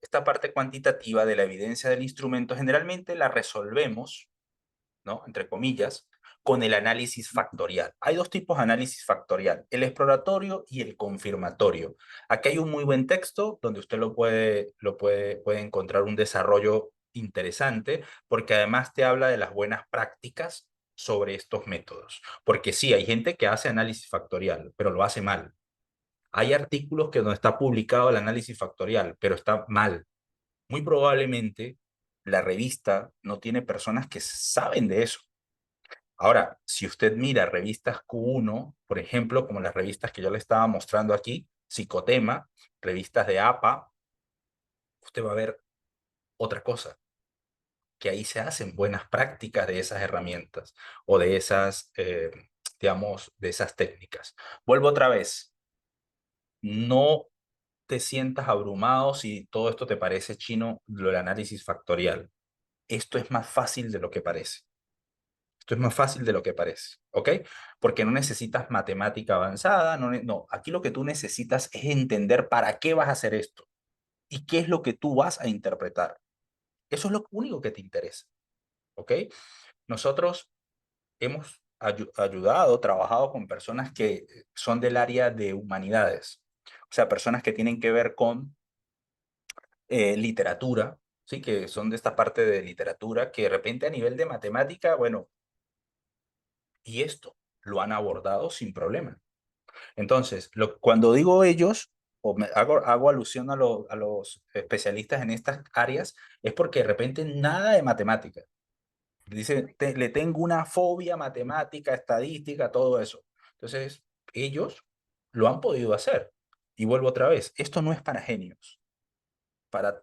Speaker 1: de la evidencia del instrumento generalmente la resolvemos, ¿no? Entre comillas, con el análisis factorial. Hay dos tipos de análisis factorial, el exploratorio y el confirmatorio. Aquí hay un muy buen texto donde usted puede encontrar un desarrollo interesante, porque además te habla de las buenas prácticas sobre estos métodos. Porque sí, hay gente que hace análisis factorial, pero lo hace mal. Hay artículos que no está publicado el análisis factorial, pero está mal. Muy probablemente la revista no tiene personas que saben de eso. Ahora, si usted mira revistas Q1, por ejemplo, como las revistas que yo le estaba mostrando aquí, Psicotema, revistas de APA, usted va a ver otra cosa, que ahí se hacen buenas prácticas de esas herramientas o de esas, digamos, de esas técnicas. Vuelvo otra vez, no te sientas abrumado si todo esto te parece chino, lo del análisis factorial. Esto es más fácil de lo que parece. Esto es más fácil de lo que parece, ¿ok? Porque no necesitas matemática avanzada, no, aquí lo que tú necesitas es entender para qué vas a hacer esto y qué es lo que tú vas a interpretar. Eso es lo único que te interesa, ¿ok? Nosotros hemos ayudado, trabajado con personas que son del área de humanidades, o sea, personas que tienen que ver con literatura, ¿sí? Que son de esta parte de literatura, que de repente a nivel de matemática, bueno, y esto lo han abordado sin problema. Entonces, cuando digo ellos, o hago alusión a los especialistas en estas áreas, es porque de repente nada de matemática. Dice, le tengo una fobia matemática, estadística, todo eso. Entonces, ellos lo han podido hacer. Y vuelvo otra vez, esto no es para genios. Para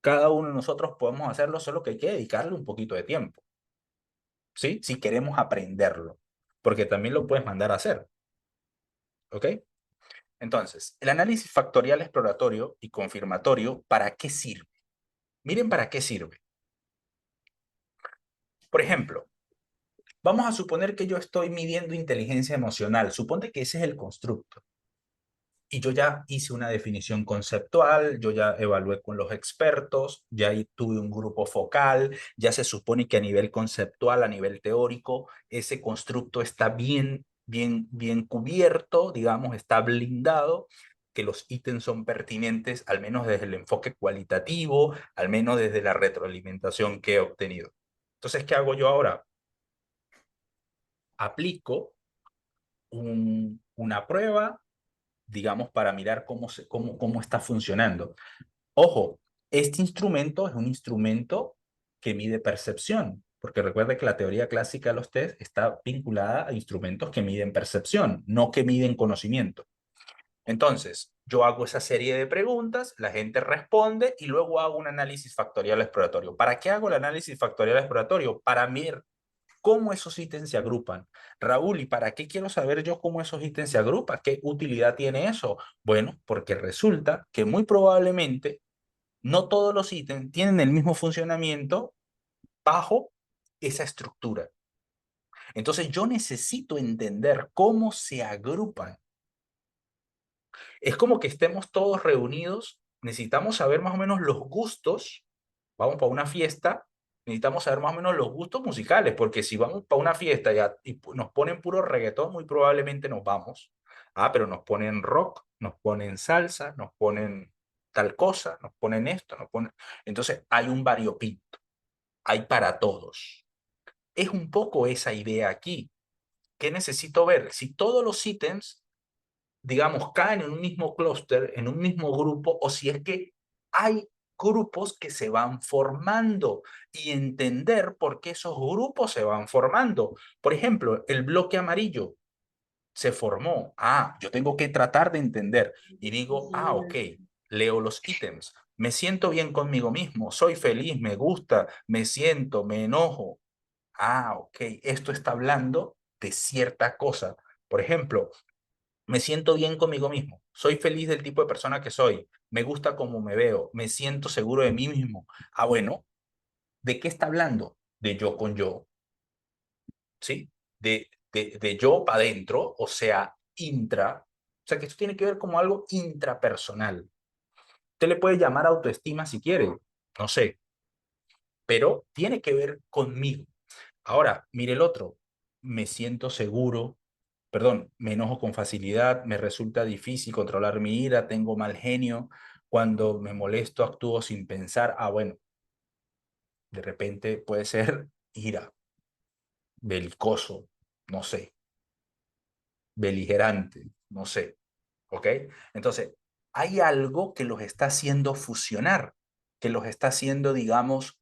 Speaker 1: cada uno de nosotros podemos hacerlo, solo que hay que dedicarle un poquito de tiempo, ¿sí? Si queremos aprenderlo, porque también lo puedes mandar a hacer, ¿ok? Entonces, el análisis factorial exploratorio y confirmatorio, ¿para qué sirve? Miren para qué sirve. Por ejemplo, vamos a suponer que yo estoy midiendo inteligencia emocional. Suponte que ese es el constructo. Y yo ya hice una definición conceptual, yo ya evalué con los expertos, ya ahí tuve un grupo focal, ya se supone que a nivel conceptual, a nivel teórico, ese constructo está bien cubierto, digamos, está blindado, que los ítems son pertinentes, al menos desde el enfoque cualitativo, al menos desde la retroalimentación que he obtenido. Entonces, ¿qué hago yo ahora? Aplico una prueba, digamos, para mirar cómo está funcionando. Ojo, este instrumento es un instrumento que mide percepción, porque recuerda que la teoría clásica de los test está vinculada a instrumentos que miden percepción, no que miden conocimiento. Entonces, yo hago esa serie de preguntas, la gente responde y luego hago un análisis factorial exploratorio. ¿Para qué hago el análisis factorial exploratorio? Para ver cómo esos ítems se agrupan. Raúl, ¿y para qué quiero saber yo cómo esos ítems se agrupan? ¿Qué utilidad tiene eso? Bueno, porque resulta que muy probablemente no todos los ítems tienen el mismo funcionamiento bajo esa estructura. Entonces yo necesito entender cómo se agrupan. Es como que estemos todos reunidos, necesitamos saber más o menos los gustos, vamos para una fiesta, necesitamos saber más o menos los gustos musicales, porque si vamos para una fiesta y nos ponen puro reggaetón, muy probablemente nos vamos. Ah, pero nos ponen rock, nos ponen salsa, nos ponen tal cosa, nos ponen esto, nos ponen... Entonces hay un variopinto, hay para todos. Es un poco esa idea aquí. ¿Qué necesito ver? Si todos los ítems, digamos, caen en un mismo clúster, en un mismo grupo, o si es que hay grupos que se van formando y entender por qué esos grupos se van formando. Por ejemplo, el bloque amarillo se formó. Ah, yo tengo que tratar de entender y digo, ah, ok, leo los ítems. Me siento bien conmigo mismo, soy feliz, me gusta, me siento, me enojo. Ah, ok, esto está hablando de cierta cosa. Por ejemplo, me siento bien conmigo mismo, soy feliz del tipo de persona que soy, me gusta cómo me veo, me siento seguro de mí mismo. Ah, bueno, ¿de qué está hablando? De yo con yo, ¿sí? De yo para adentro, o sea, intra. O sea, que esto tiene que ver como algo intrapersonal. Usted le puede llamar autoestima si quiere, no sé, pero tiene que ver conmigo. Ahora, mire el otro, me siento seguro, perdón, me enojo con facilidad, me resulta difícil controlar mi ira, tengo mal genio, cuando me molesto actúo sin pensar, ah, bueno, de repente puede ser ira, belicoso, no sé, beligerante, no sé, ¿ok? Entonces, hay algo que los está haciendo fusionar, que los está haciendo, digamos,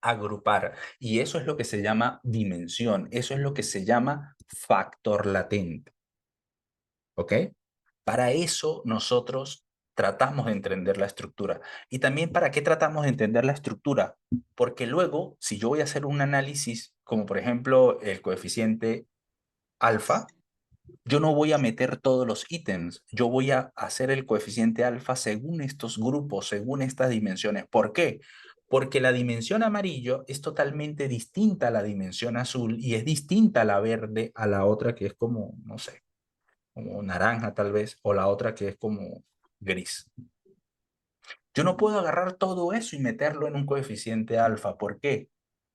Speaker 1: agrupar. Y eso es lo que se llama dimensión, eso es lo que se llama factor latente. ¿Ok? Para eso nosotros tratamos de entender la estructura. Y también, ¿para qué tratamos de entender la estructura? Porque luego, si yo voy a hacer un análisis, como por ejemplo el coeficiente alfa, yo no voy a meter todos los ítems, yo voy a hacer el coeficiente alfa según estos grupos, según estas dimensiones. ¿Por qué? Porque la dimensión amarillo es totalmente distinta a la dimensión azul y es distinta a la verde a la otra que es como, no sé, como naranja tal vez, o la otra que es como gris. Yo no puedo agarrar todo eso y meterlo en un coeficiente alfa. ¿Por qué?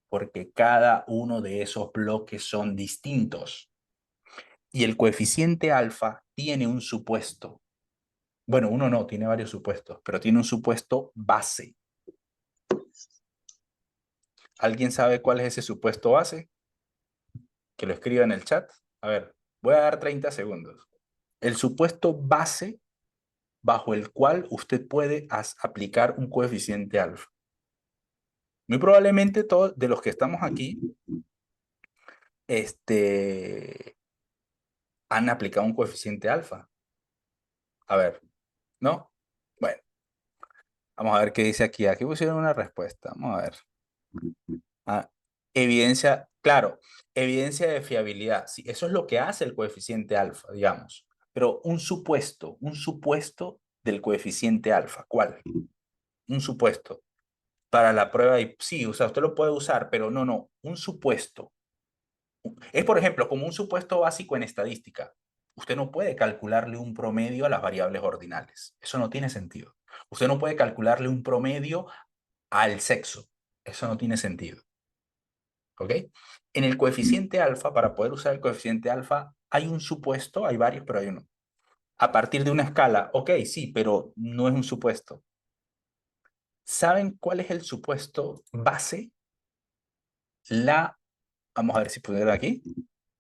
Speaker 1: Porque cada uno de esos bloques son distintos. Y el coeficiente alfa tiene un supuesto. Bueno, uno no, tiene varios supuestos, pero tiene un supuesto base. ¿Alguien sabe cuál es ese supuesto base? Que lo escriba en el chat. A ver, voy a dar 30 segundos. El supuesto base bajo el cual usted puede aplicar un coeficiente alfa. Muy probablemente todos de los que estamos aquí han aplicado un coeficiente alfa. A ver, ¿no? Bueno, vamos a ver qué dice aquí. Aquí pusieron una respuesta. Vamos a ver. Ah, evidencia, claro, evidencia de fiabilidad. Sí, eso es lo que hace el coeficiente alfa, digamos. Pero un supuesto del coeficiente alfa. ¿Cuál? Un supuesto. Para la prueba, y sí, o sea, usted lo puede usar, pero no, un supuesto. Es, por ejemplo, como un supuesto básico en estadística. Usted no puede calcularle un promedio a las variables ordinales. Eso no tiene sentido. Usted no puede calcularle un promedio al sexo. Eso no tiene sentido. ¿Ok? En el coeficiente alfa, para poder usar el coeficiente alfa, hay un supuesto, hay varios, pero hay uno. A partir de una escala, ok, sí, pero no es un supuesto. ¿Saben cuál es el supuesto base? Vamos a ver si puedo aquí.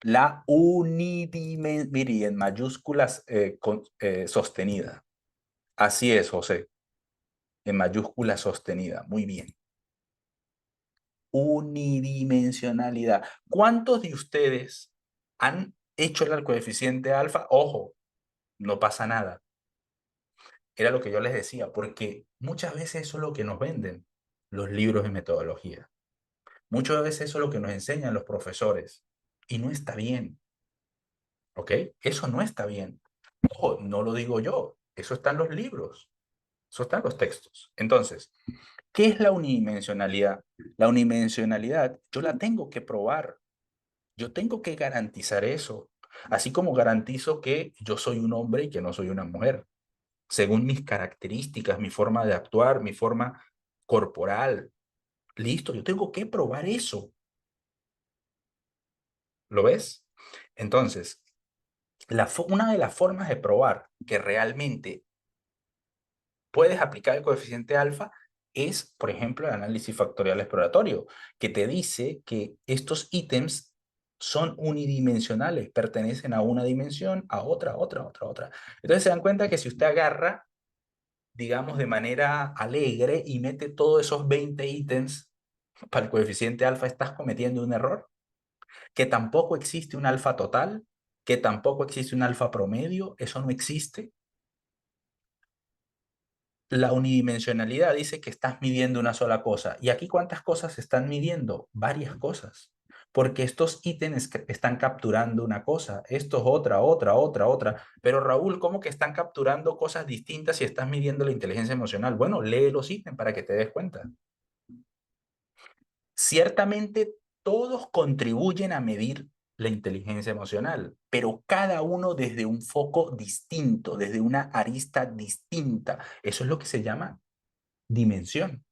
Speaker 1: La unidimensionalidad, mire, en mayúsculas sostenida. Así es, José. En mayúscula sostenida. Muy bien. Unidimensionalidad. ¿Cuántos de ustedes han hecho el coeficiente alfa? Ojo, no pasa nada. Era lo que yo les decía, porque muchas veces eso es lo que nos venden los libros de metodología. Muchas veces eso es lo que nos enseñan los profesores. Y no está bien. ¿Ok? Eso no está bien. Ojo, no lo digo yo. Eso está en los libros. Eso está en los textos. Entonces, ¿qué es la unidimensionalidad? La unidimensionalidad yo la tengo que probar. Yo tengo que garantizar eso. Así como garantizo que yo soy un hombre y que no soy una mujer. Según mis características, mi forma de actuar, mi forma corporal. Listo, yo tengo que probar eso. ¿Lo ves? Entonces, una de las formas de probar que realmente puedes aplicar el coeficiente alfa es, por ejemplo, el análisis factorial exploratorio, que te dice que estos ítems son unidimensionales, pertenecen a una dimensión, a otra, a otra, a otra, a otra. Entonces se dan cuenta que si usted agarra, digamos, de manera alegre y mete todos esos 20 ítems para el coeficiente alfa, estás cometiendo un error, que tampoco existe un alfa total, que tampoco existe un alfa promedio, eso no existe. La unidimensionalidad dice que estás midiendo una sola cosa. ¿Y aquí cuántas cosas se están midiendo? Varias cosas. Porque estos ítems están capturando una cosa, estos otra, otra, otra, otra. Pero Raúl, ¿cómo que están capturando cosas distintas si estás midiendo la inteligencia emocional? Bueno, lee los ítems para que te des cuenta. Ciertamente todos contribuyen a medir la inteligencia emocional, pero cada uno desde un foco distinto, desde una arista distinta. Eso es lo que se llama dimensión.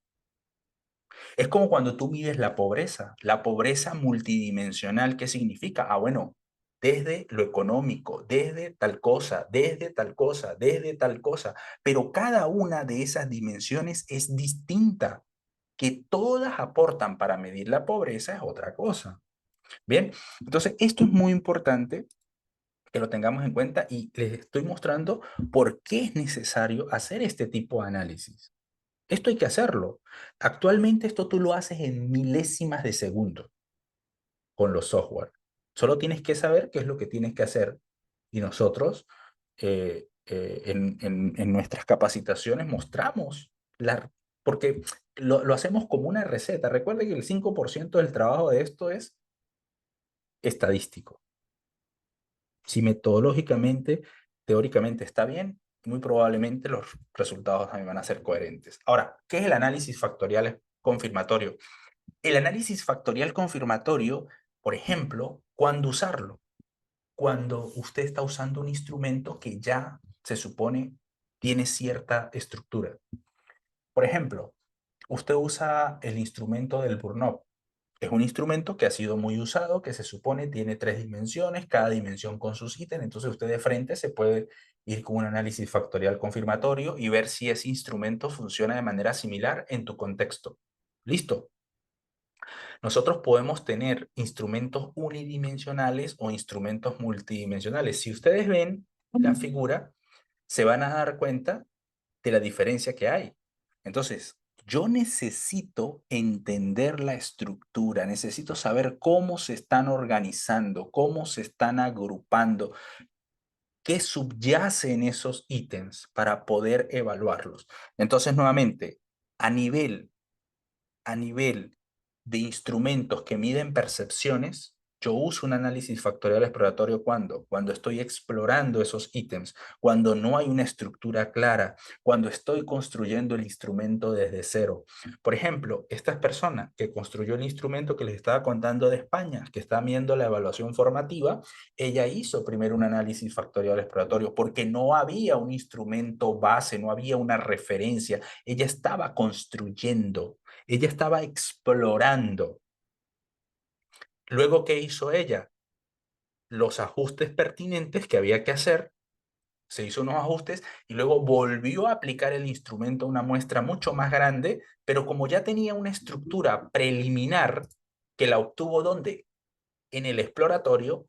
Speaker 1: Es como cuando tú mides la pobreza multidimensional, ¿qué significa? Ah, bueno, desde lo económico, desde tal cosa, desde tal cosa, desde tal cosa, pero cada una de esas dimensiones es distinta. Que todas aportan para medir la pobreza es otra cosa. Bien, entonces esto es muy importante que lo tengamos en cuenta y les estoy mostrando por qué es necesario hacer este tipo de análisis. Esto hay que hacerlo. Actualmente esto tú lo haces en milésimas de segundo con los software. Solo tienes que saber qué es lo que tienes que hacer. Y nosotros en nuestras capacitaciones mostramos, porque lo hacemos como una receta. Recuerde que el 5% del trabajo de esto es estadístico. Si metodológicamente, teóricamente está bien, muy probablemente los resultados también van a ser coherentes. Ahora, ¿qué es el análisis factorial confirmatorio? El análisis factorial confirmatorio, por ejemplo, ¿cuándo usarlo? Cuando usted está usando un instrumento que ya se supone tiene cierta estructura. Por ejemplo, usted usa el instrumento del Burnout. Es un instrumento que ha sido muy usado, que se supone tiene 3 dimensiones, cada dimensión con sus ítems. Entonces usted de frente se puede ir con un análisis factorial confirmatorio y ver si ese instrumento funciona de manera similar en tu contexto. ¿Listo? Nosotros podemos tener instrumentos unidimensionales o instrumentos multidimensionales. Si ustedes ven la figura, se van a dar cuenta de la diferencia que hay. Entonces, yo necesito entender la estructura, necesito saber cómo se están organizando, cómo se están agrupando, qué subyace en esos ítems para poder evaluarlos. Entonces, nuevamente, a nivel a nivel de instrumentos que miden percepciones, yo uso un análisis factorial exploratorio cuando estoy explorando esos ítems, cuando no hay una estructura clara, cuando estoy construyendo el instrumento desde cero. Por ejemplo, esta persona que construyó el instrumento que les estaba contando de España, que está viendo la evaluación formativa, ella hizo primero un análisis factorial exploratorio porque no había un instrumento base, no había una referencia, ella estaba construyendo. Ella estaba explorando. Luego, ¿qué hizo ella? Los ajustes pertinentes que había que hacer, se hizo unos ajustes y luego volvió a aplicar el instrumento a una muestra mucho más grande, pero como ya tenía una estructura preliminar que la obtuvo ¿dónde? En el exploratorio,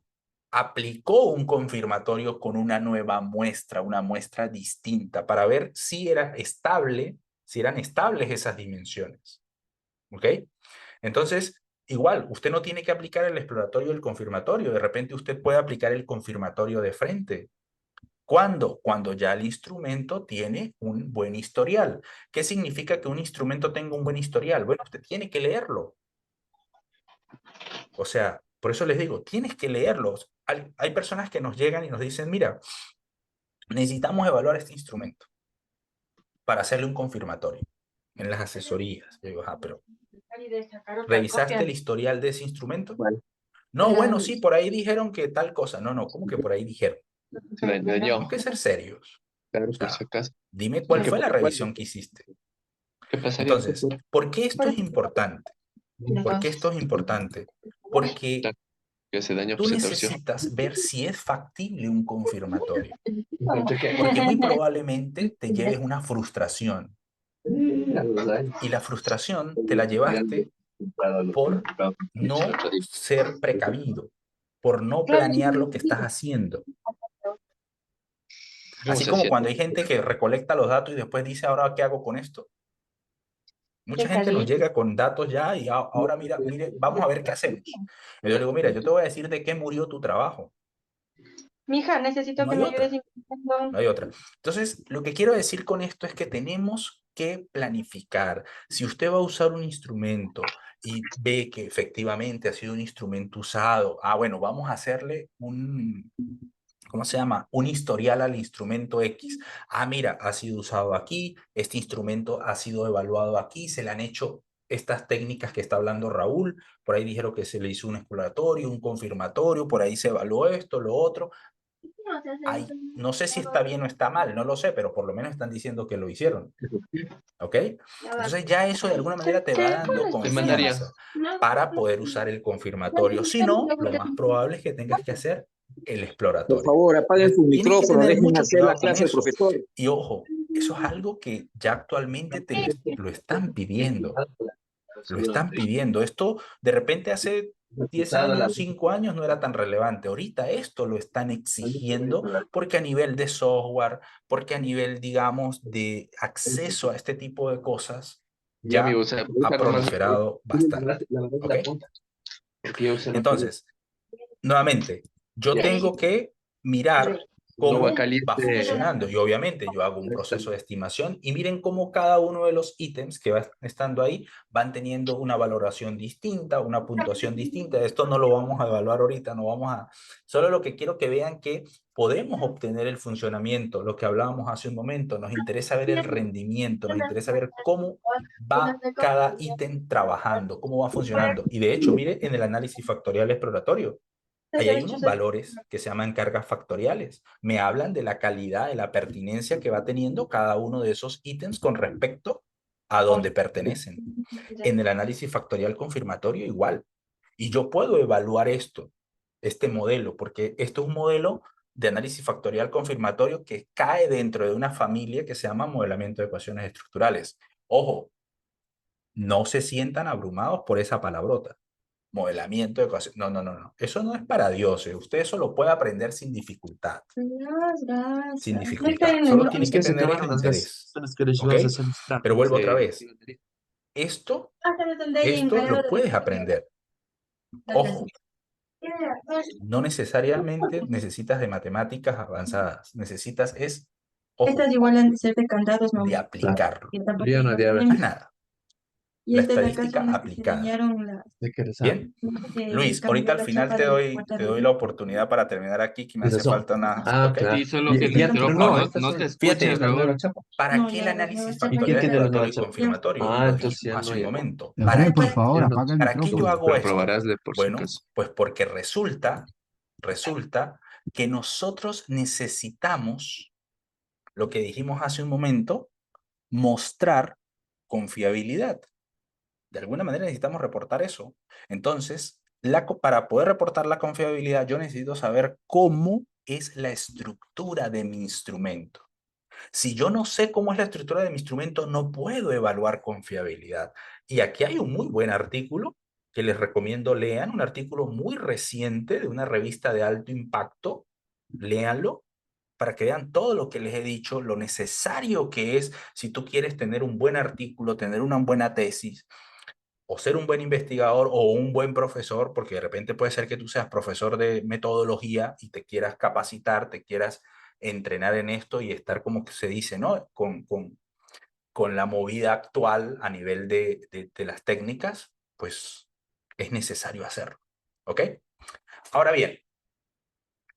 Speaker 1: aplicó un confirmatorio con una nueva muestra, una muestra distinta, para ver si era estable, si eran estables esas dimensiones. ¿Ok? Entonces, igual, usted no tiene que aplicar el exploratorio y el confirmatorio. De repente usted puede aplicar el confirmatorio de frente. ¿Cuándo? Cuando ya el instrumento tiene un buen historial. ¿Qué significa que un instrumento tenga un buen historial? Bueno, usted tiene que leerlo. O sea, por eso les digo, tienes que leerlos. Hay personas que nos llegan y nos dicen, mira, necesitamos evaluar este instrumento para hacerle un confirmatorio en las asesorías. Yo digo, pero ¿revisaste el historial de ese instrumento?
Speaker 3: Vale.
Speaker 1: No, bueno, sí, por ahí dijeron que tal cosa. No, no, ¿cómo que por ahí dijeron?
Speaker 3: Se dañó.
Speaker 1: Tenemos que ser serios.
Speaker 3: Claro,
Speaker 1: O
Speaker 3: por
Speaker 1: sea,
Speaker 3: si acaso.
Speaker 1: dime cuál
Speaker 3: ¿Qué,
Speaker 1: fue la revisión que hiciste.
Speaker 3: qué pasaría?
Speaker 1: Entonces, ¿por qué esto es importante? ¿Por qué esto es importante? Porque
Speaker 3: Claro, que se dañó,
Speaker 1: tú
Speaker 3: pues se torció.
Speaker 1: necesitas ver si es factible un confirmatorio. Porque muy probablemente te lleves una frustración. Y la frustración te la llevaste por no ser precavido, por no planear lo que estás haciendo. Así como cuando hay gente que recolecta los datos y después dice, ahora, ¿qué hago con esto? Mucha gente nos llega con datos ya y ahora mira, mire, vamos a ver qué hacemos. Y yo le digo, mira, yo te voy a decir de qué murió tu trabajo.
Speaker 2: Mija, necesito
Speaker 1: No
Speaker 2: que
Speaker 1: hay
Speaker 2: me ayudes
Speaker 1: otra,
Speaker 2: investigando.
Speaker 1: no hay otra. Entonces, lo que quiero decir con esto es que tenemos que planificar. Si usted va a usar un instrumento y ve que efectivamente ha sido un instrumento usado, bueno, vamos a hacerle ¿cómo se llama? Un historial al instrumento X. Mira, ha sido usado aquí, este instrumento ha sido evaluado aquí, se le han hecho estas técnicas que está hablando Raúl, por ahí dijeron que se le hizo un exploratorio, un confirmatorio, por ahí se evaluó esto, lo otro. No sé si está bien o está mal, no lo sé, pero por lo menos están diciendo que lo hicieron. ¿Ok? Entonces ya eso de alguna manera te va dando
Speaker 3: Te mandaría.
Speaker 1: confianza para poder usar el confirmatorio. Si no, lo más probable es que tengas que hacer el
Speaker 3: Por
Speaker 1: exploratorio.
Speaker 3: favor, apaguen su
Speaker 1: Tienes que
Speaker 3: micrófono,
Speaker 1: tener
Speaker 3: dejen
Speaker 1: mucho
Speaker 3: hacer la
Speaker 1: cuidado con
Speaker 3: clase del
Speaker 1: eso.
Speaker 3: profesor.
Speaker 1: Y ojo, eso es algo que ya actualmente lo están pidiendo. Lo están pidiendo. Esto de repente hace 10 años, 5 años no era tan relevante. Ahorita esto lo están exigiendo porque a nivel de software, porque a nivel, digamos, de acceso a este tipo de cosas,
Speaker 3: Ya,
Speaker 1: ya
Speaker 3: amigo, o sea,
Speaker 1: ha
Speaker 3: ahorita nomás
Speaker 1: proliferado bastante.
Speaker 3: la
Speaker 1: ¿Ok?
Speaker 3: punta. Porque yo usé la película.
Speaker 1: Entonces, nuevamente, yo
Speaker 3: Ya.
Speaker 1: tengo que mirar
Speaker 3: Un agua
Speaker 1: cómo va
Speaker 3: caliente.
Speaker 1: funcionando y obviamente yo hago un proceso de estimación y miren cómo cada uno de los ítems que va estando ahí van teniendo una valoración distinta, una puntuación distinta. Esto no lo vamos a evaluar ahorita, no vamos a... Solo lo que quiero que vean que podemos obtener el funcionamiento, lo que hablábamos hace un momento, nos interesa ver el rendimiento, nos interesa ver cómo va cada ítem trabajando, cómo va funcionando. Y de hecho, mire, en el análisis factorial exploratorio, ahí hay unos valores que se llaman cargas factoriales. Me hablan de la calidad, de la pertinencia que va teniendo cada uno de esos ítems con respecto a dónde pertenecen. En el análisis factorial confirmatorio igual. Y yo puedo evaluar esto, este modelo, porque esto es un modelo de análisis factorial confirmatorio que cae dentro de una familia que se llama modelamiento de ecuaciones estructurales. Ojo, no se sientan abrumados por esa palabrota. Modelamiento de ecuaciones. No, no, no, no. Eso no es para dioses. Usted eso lo puede aprender sin dificultad. Sin dificultad. Solo tiene
Speaker 4: Es
Speaker 1: que
Speaker 4: que se
Speaker 1: tener el
Speaker 4: acabaron las gases.
Speaker 1: interés.
Speaker 4: Son las que les
Speaker 1: ¿Ok?
Speaker 4: vas a solicitar.
Speaker 1: Pero vuelvo otra
Speaker 3: Sí.
Speaker 1: vez. Esto lo puedes aprender. Ojo, no necesariamente necesitas de matemáticas avanzadas. Necesitas es, ojo,
Speaker 2: Estas igual han de ser de candados, ¿no?
Speaker 1: de
Speaker 4: Claro.
Speaker 1: aplicarlo.
Speaker 4: Yo no de haber.
Speaker 1: Más nada.
Speaker 2: Y
Speaker 1: La
Speaker 2: esta es la
Speaker 1: estadística
Speaker 2: canción que se
Speaker 1: aplicada.
Speaker 2: dañaron las
Speaker 4: ¿De qué eres?
Speaker 1: Bien.
Speaker 2: que
Speaker 1: Luis,
Speaker 2: cambió
Speaker 1: ahorita al
Speaker 2: la
Speaker 1: final
Speaker 2: chapa
Speaker 1: te
Speaker 2: de la
Speaker 1: doy,
Speaker 2: puerta
Speaker 1: te
Speaker 2: de
Speaker 1: doy
Speaker 2: luz.
Speaker 1: la oportunidad para terminar aquí, que me hace
Speaker 4: Esas son.
Speaker 1: falta unas...
Speaker 4: Ah,
Speaker 1: ¿ok?
Speaker 4: claro.
Speaker 3: Sí, solo que te
Speaker 4: Pero
Speaker 3: interrumpa,
Speaker 4: no,
Speaker 3: no,
Speaker 4: estas
Speaker 3: no
Speaker 4: son.
Speaker 3: te
Speaker 1: Fíjate,
Speaker 3: escuchas,
Speaker 4: La nueva
Speaker 3: Raúl.
Speaker 4: chapa.
Speaker 1: ¿para
Speaker 2: No,
Speaker 1: qué el
Speaker 2: ya las nuevas
Speaker 1: análisis
Speaker 2: chapas
Speaker 4: ¿Y quién
Speaker 1: factorial
Speaker 4: tiene la
Speaker 1: exploratorio
Speaker 4: nueva
Speaker 1: y
Speaker 4: chapa?
Speaker 1: confirmatorio?
Speaker 4: Ah,
Speaker 1: Lo
Speaker 4: entonces
Speaker 1: dijimos
Speaker 4: ya no
Speaker 1: hace un
Speaker 4: hay.
Speaker 1: momento.
Speaker 5: Gabriel, por
Speaker 1: ¿Qué?
Speaker 5: favor,
Speaker 4: Ya no.
Speaker 5: apaga el
Speaker 1: ¿Para qué yo
Speaker 5: micrófono.
Speaker 1: hago
Speaker 3: Pero
Speaker 1: esto?
Speaker 3: probarásle por si
Speaker 1: Bueno,
Speaker 3: acaso.
Speaker 1: pues porque resulta que nosotros necesitamos, lo que dijimos hace un momento, mostrar confiabilidad. De alguna manera necesitamos reportar eso. Entonces, para poder reportar la confiabilidad, yo necesito saber cómo es la estructura de mi instrumento. Si yo no sé cómo es la estructura de mi instrumento, no puedo evaluar confiabilidad. Y aquí hay un muy buen artículo que les recomiendo lean, un artículo muy reciente de una revista de alto impacto. Léanlo para que vean todo lo que les he dicho, lo necesario que es si tú quieres tener un buen artículo, tener una buena tesis, o ser un buen investigador o un buen profesor, porque de repente puede ser que tú seas profesor de metodología y te quieras capacitar, te quieras entrenar en esto y estar como que se dice, ¿no? Con la movida actual a nivel de las técnicas, pues es necesario hacerlo. ¿Ok? Ahora bien,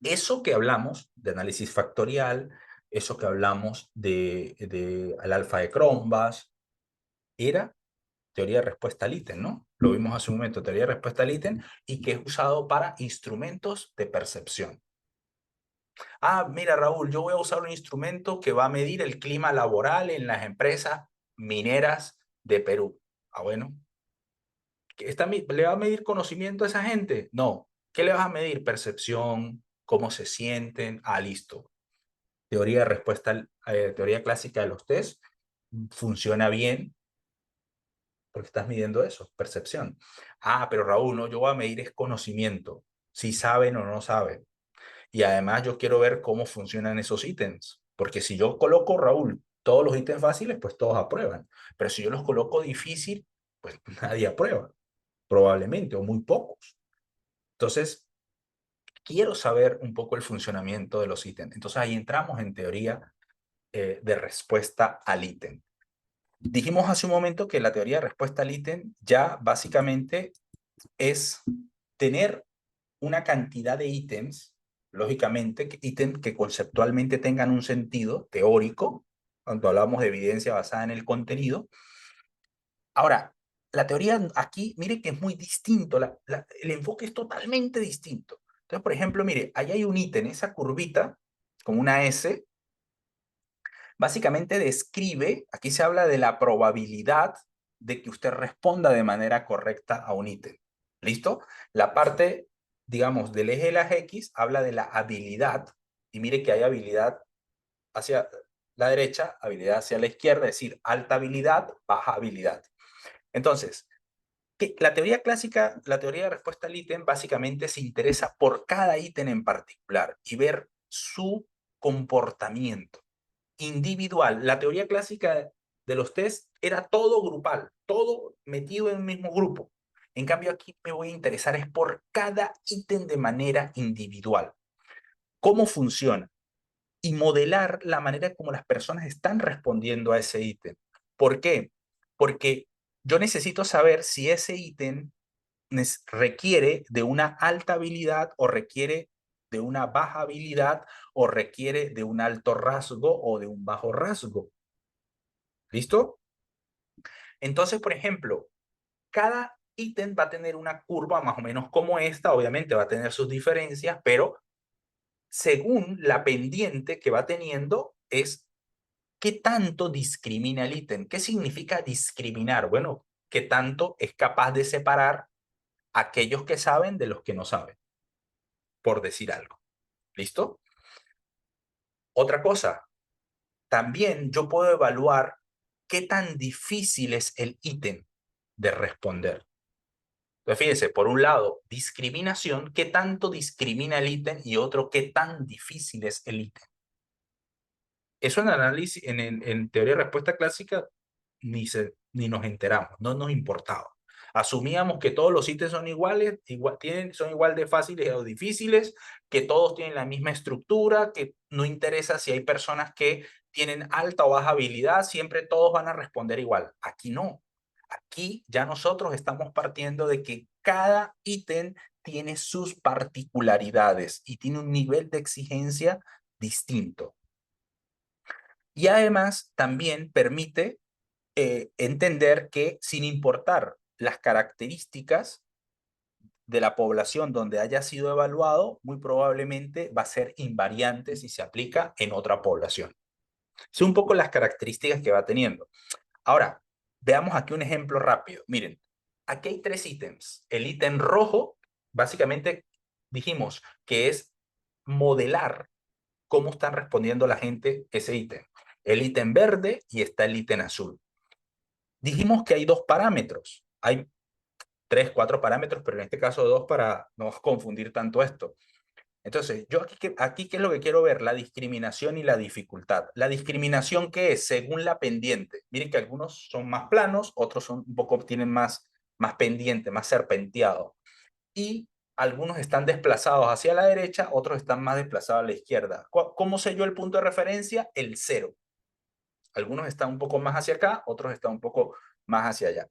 Speaker 1: eso que hablamos de análisis factorial, eso que hablamos de al alfa de Cronbach, era teoría de respuesta al ítem, ¿no? Lo vimos hace un momento, teoría de respuesta al ítem, y que es usado para instrumentos de percepción. Ah, mira, Raúl, yo voy a usar un instrumento que va a medir el clima laboral en las empresas mineras de Perú. Ah, bueno. ¿Le va a medir conocimiento a esa gente? No. ¿Qué le vas a medir? Percepción, cómo se sienten. Ah, listo. Teoría de respuesta, teoría clásica de los test. Funciona bien, porque estás midiendo eso, percepción. Ah, pero Raúl, no, yo voy a medir es conocimiento, si saben o no saben. Y además yo quiero ver cómo funcionan esos ítems, porque si yo coloco, Raúl, todos los ítems fáciles, pues todos aprueban. Pero si yo los coloco difícil, pues nadie aprueba, probablemente, o muy pocos. Entonces, quiero saber un poco el funcionamiento de los ítems. Entonces ahí entramos en teoría de respuesta al ítem. Dijimos hace un momento que la teoría de respuesta al ítem ya básicamente es tener una cantidad de ítems, lógicamente, ítems que conceptualmente tengan un sentido teórico, cuando hablamos de evidencia basada en el contenido. Ahora, la teoría aquí, mire que es muy distinto, el enfoque es totalmente distinto. Entonces, por ejemplo, mire, ahí hay un ítem, esa curvita con una S, básicamente describe, aquí se habla de la probabilidad de que usted responda de manera correcta a un ítem. ¿Listo? La parte, digamos, del eje de las X habla de la habilidad, y mire que hay habilidad hacia la derecha, habilidad hacia la izquierda, es decir, alta habilidad, baja habilidad. Entonces, que la teoría clásica, la teoría de respuesta al ítem, básicamente se interesa por cada ítem en particular y ver su comportamiento individual. La teoría clásica de los test era todo grupal, todo metido en un mismo grupo. En cambio, aquí me voy a interesar es por cada ítem de manera individual. ¿Cómo funciona? Y modelar la manera como las personas están respondiendo a ese ítem. ¿Por qué? Porque yo necesito saber si ese ítem requiere de una alta habilidad o requiere de una baja habilidad o requiere de un alto rasgo o de un bajo rasgo. ¿Listo? Entonces, por ejemplo, cada ítem va a tener una curva más o menos como esta, obviamente va a tener sus diferencias, pero según la pendiente que va teniendo es qué tanto discrimina el ítem. ¿Qué significa discriminar? Bueno, qué tanto es capaz de separar a aquellos que saben de los que no saben, por decir algo. ¿Listo? Otra cosa, también yo puedo evaluar qué tan difícil es el ítem de responder. Entonces, fíjense, por un lado, discriminación, qué tanto discrimina el ítem y otro, qué tan difícil es el ítem. Eso en análisis, en teoría de respuesta clásica, ni nos enteramos, no nos importaba. Asumíamos que todos los ítems son iguales, son igual de fáciles o difíciles, que todos tienen la misma estructura, que no interesa si hay personas que tienen alta o baja habilidad, siempre todos van a responder igual. Aquí no. Aquí ya nosotros estamos partiendo de que cada ítem tiene sus particularidades y tiene un nivel de exigencia distinto. Y además también permite entender que sin importar las características de la población donde haya sido evaluado, muy probablemente va a ser invariante si se aplica en otra población. Son un poco las características que va teniendo. Ahora, veamos aquí un ejemplo rápido. Miren, aquí hay 3 ítems. El ítem rojo, básicamente dijimos que es modelar cómo están respondiendo la gente ese ítem. El ítem verde y está el ítem azul. Dijimos que hay 2 parámetros. Hay 3, 4 parámetros, pero en este caso 2 para no confundir tanto esto. Entonces, yo aquí ¿qué es lo que quiero ver? La discriminación y la dificultad. La discriminación, ¿qué es? Según la pendiente. Miren que algunos son más planos, otros son un poco, tienen más pendiente, más serpenteado. Y algunos están desplazados hacia la derecha, otros están más desplazados a la izquierda. ¿Cómo sé yo el punto de referencia? El 0. Algunos están un poco más hacia acá, otros están un poco más hacia allá.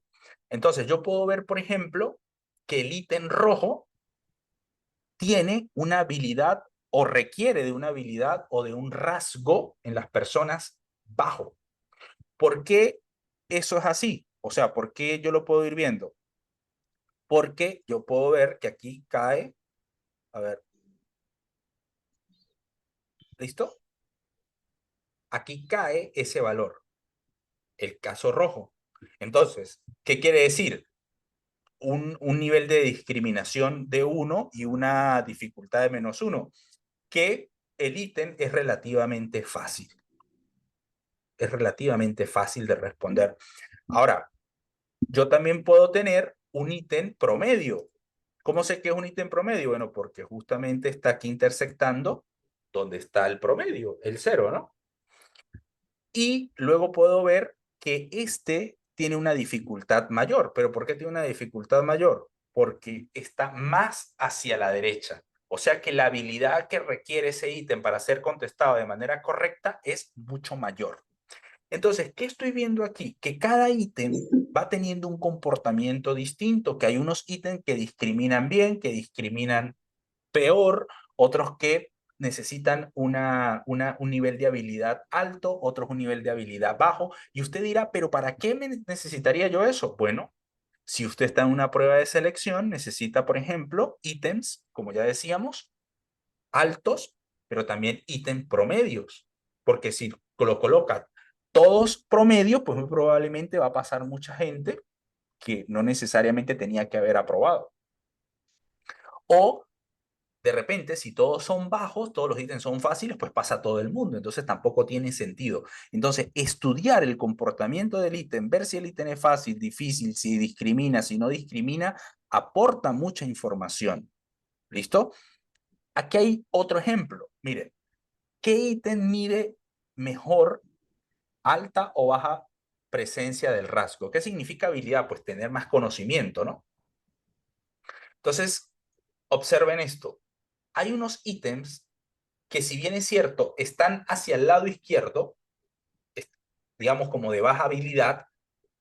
Speaker 1: Entonces, yo puedo ver, por ejemplo, que el ítem rojo tiene una habilidad o requiere de una habilidad o de un rasgo en las personas bajo. ¿Por qué eso es así? O sea, ¿por qué yo lo puedo ir viendo? Porque yo puedo ver que aquí cae, a ver, ¿listo? Aquí cae ese valor, el caso rojo. Entonces, ¿qué quiere decir? Un nivel de discriminación de 1 y una dificultad de -1, que el ítem es relativamente fácil. Es relativamente fácil de responder. Ahora, yo también puedo tener un ítem promedio. ¿Cómo sé que es un ítem promedio? Bueno, porque justamente está aquí intersectando donde está el promedio, el 0, ¿no? Y luego puedo ver que este tiene una dificultad mayor. ¿Pero por qué tiene una dificultad mayor? Porque está más hacia la derecha. O sea que la habilidad que requiere ese ítem para ser contestado de manera correcta es mucho mayor. Entonces, ¿qué estoy viendo aquí? Que cada ítem va teniendo un comportamiento distinto, que hay unos ítems que discriminan bien, que discriminan peor, otros que necesitan un nivel de habilidad alto, otros un nivel de habilidad bajo. Y usted dirá, ¿pero para qué necesitaría yo eso? Bueno, si usted está en una prueba de selección, necesita, por ejemplo, ítems, como ya decíamos, altos, pero también ítems promedios. Porque si lo coloca todos promedios, pues muy probablemente va a pasar mucha gente que no necesariamente tenía que haber aprobado. O de repente, si todos son bajos, todos los ítems son fáciles, pues pasa a todo el mundo. Entonces tampoco tiene sentido. Entonces, estudiar el comportamiento del ítem, ver si el ítem es fácil, difícil, si discrimina, si no discrimina, aporta mucha información. ¿Listo? Aquí hay otro ejemplo. Miren, ¿qué ítem mide mejor alta o baja presencia del rasgo? ¿Qué significa habilidad? Pues tener más conocimiento, ¿no? Entonces, observen esto. Hay unos ítems que, si bien es cierto, están hacia el lado izquierdo, digamos como de baja habilidad,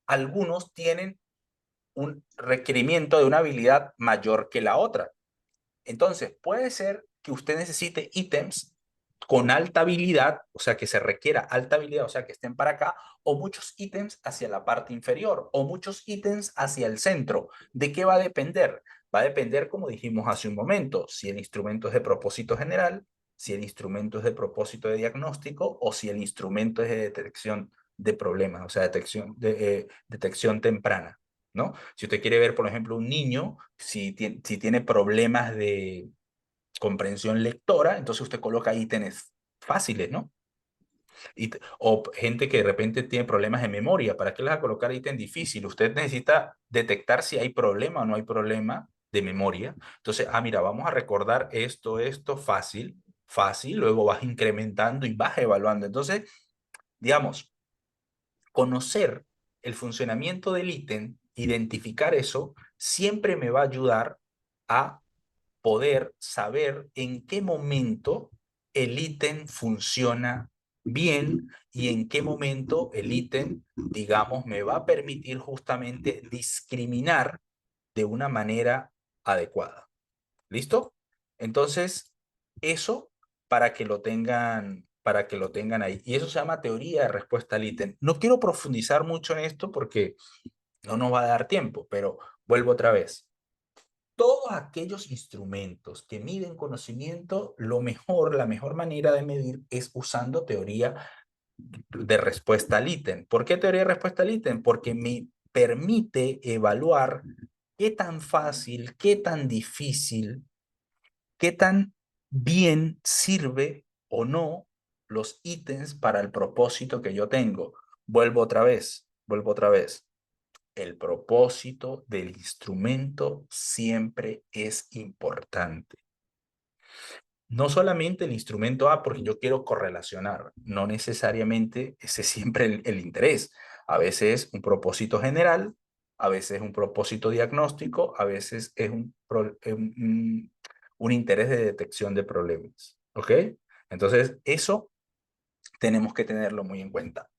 Speaker 1: algunos tienen un requerimiento de una habilidad mayor que la otra. Entonces, puede ser que usted necesite ítems con alta habilidad, o sea, que se requiera alta habilidad, o sea, que estén para acá, o muchos ítems hacia la parte inferior, o muchos ítems hacia el centro. ¿De qué va a depender? Va a depender, como dijimos hace un momento, si el instrumento es de propósito general, si el instrumento es de propósito de diagnóstico, o si el instrumento es de detección de problemas, o sea, detección temprana, ¿no? Si usted quiere ver, por ejemplo, un niño, si tiene problemas de comprensión lectora, entonces usted coloca ítems fáciles, ¿no? O gente que de repente tiene problemas de memoria, ¿para qué les va a colocar ítem difícil? Usted necesita detectar si hay problema o no hay problema de memoria. Entonces, mira, vamos a recordar esto, fácil, fácil, luego vas incrementando y vas evaluando. Entonces, digamos, conocer el funcionamiento del ítem, identificar eso, siempre me va a ayudar a poder saber en qué momento el ítem funciona bien y en qué momento el ítem, digamos, me va a permitir justamente discriminar de una manera adecuada. ¿Listo? Entonces, eso para que lo tengan ahí. Y eso se llama teoría de respuesta al ítem. No quiero profundizar mucho en esto porque no nos va a dar tiempo, pero vuelvo otra vez. Todos aquellos instrumentos que miden conocimiento, la mejor manera de medir es usando teoría de respuesta al ítem. ¿Por qué teoría de respuesta al ítem? Porque me permite evaluar qué tan fácil, qué tan difícil, qué tan bien sirve o no los ítems para el propósito que yo tengo. Vuelvo otra vez. El propósito del instrumento siempre es importante. No solamente el instrumento A, porque yo quiero correlacionar, no necesariamente ese es siempre el interés. A veces es un propósito general, a veces es un propósito diagnóstico, a veces es un interés de detección de problemas. ¿Ok? Entonces, eso tenemos que tenerlo muy en cuenta.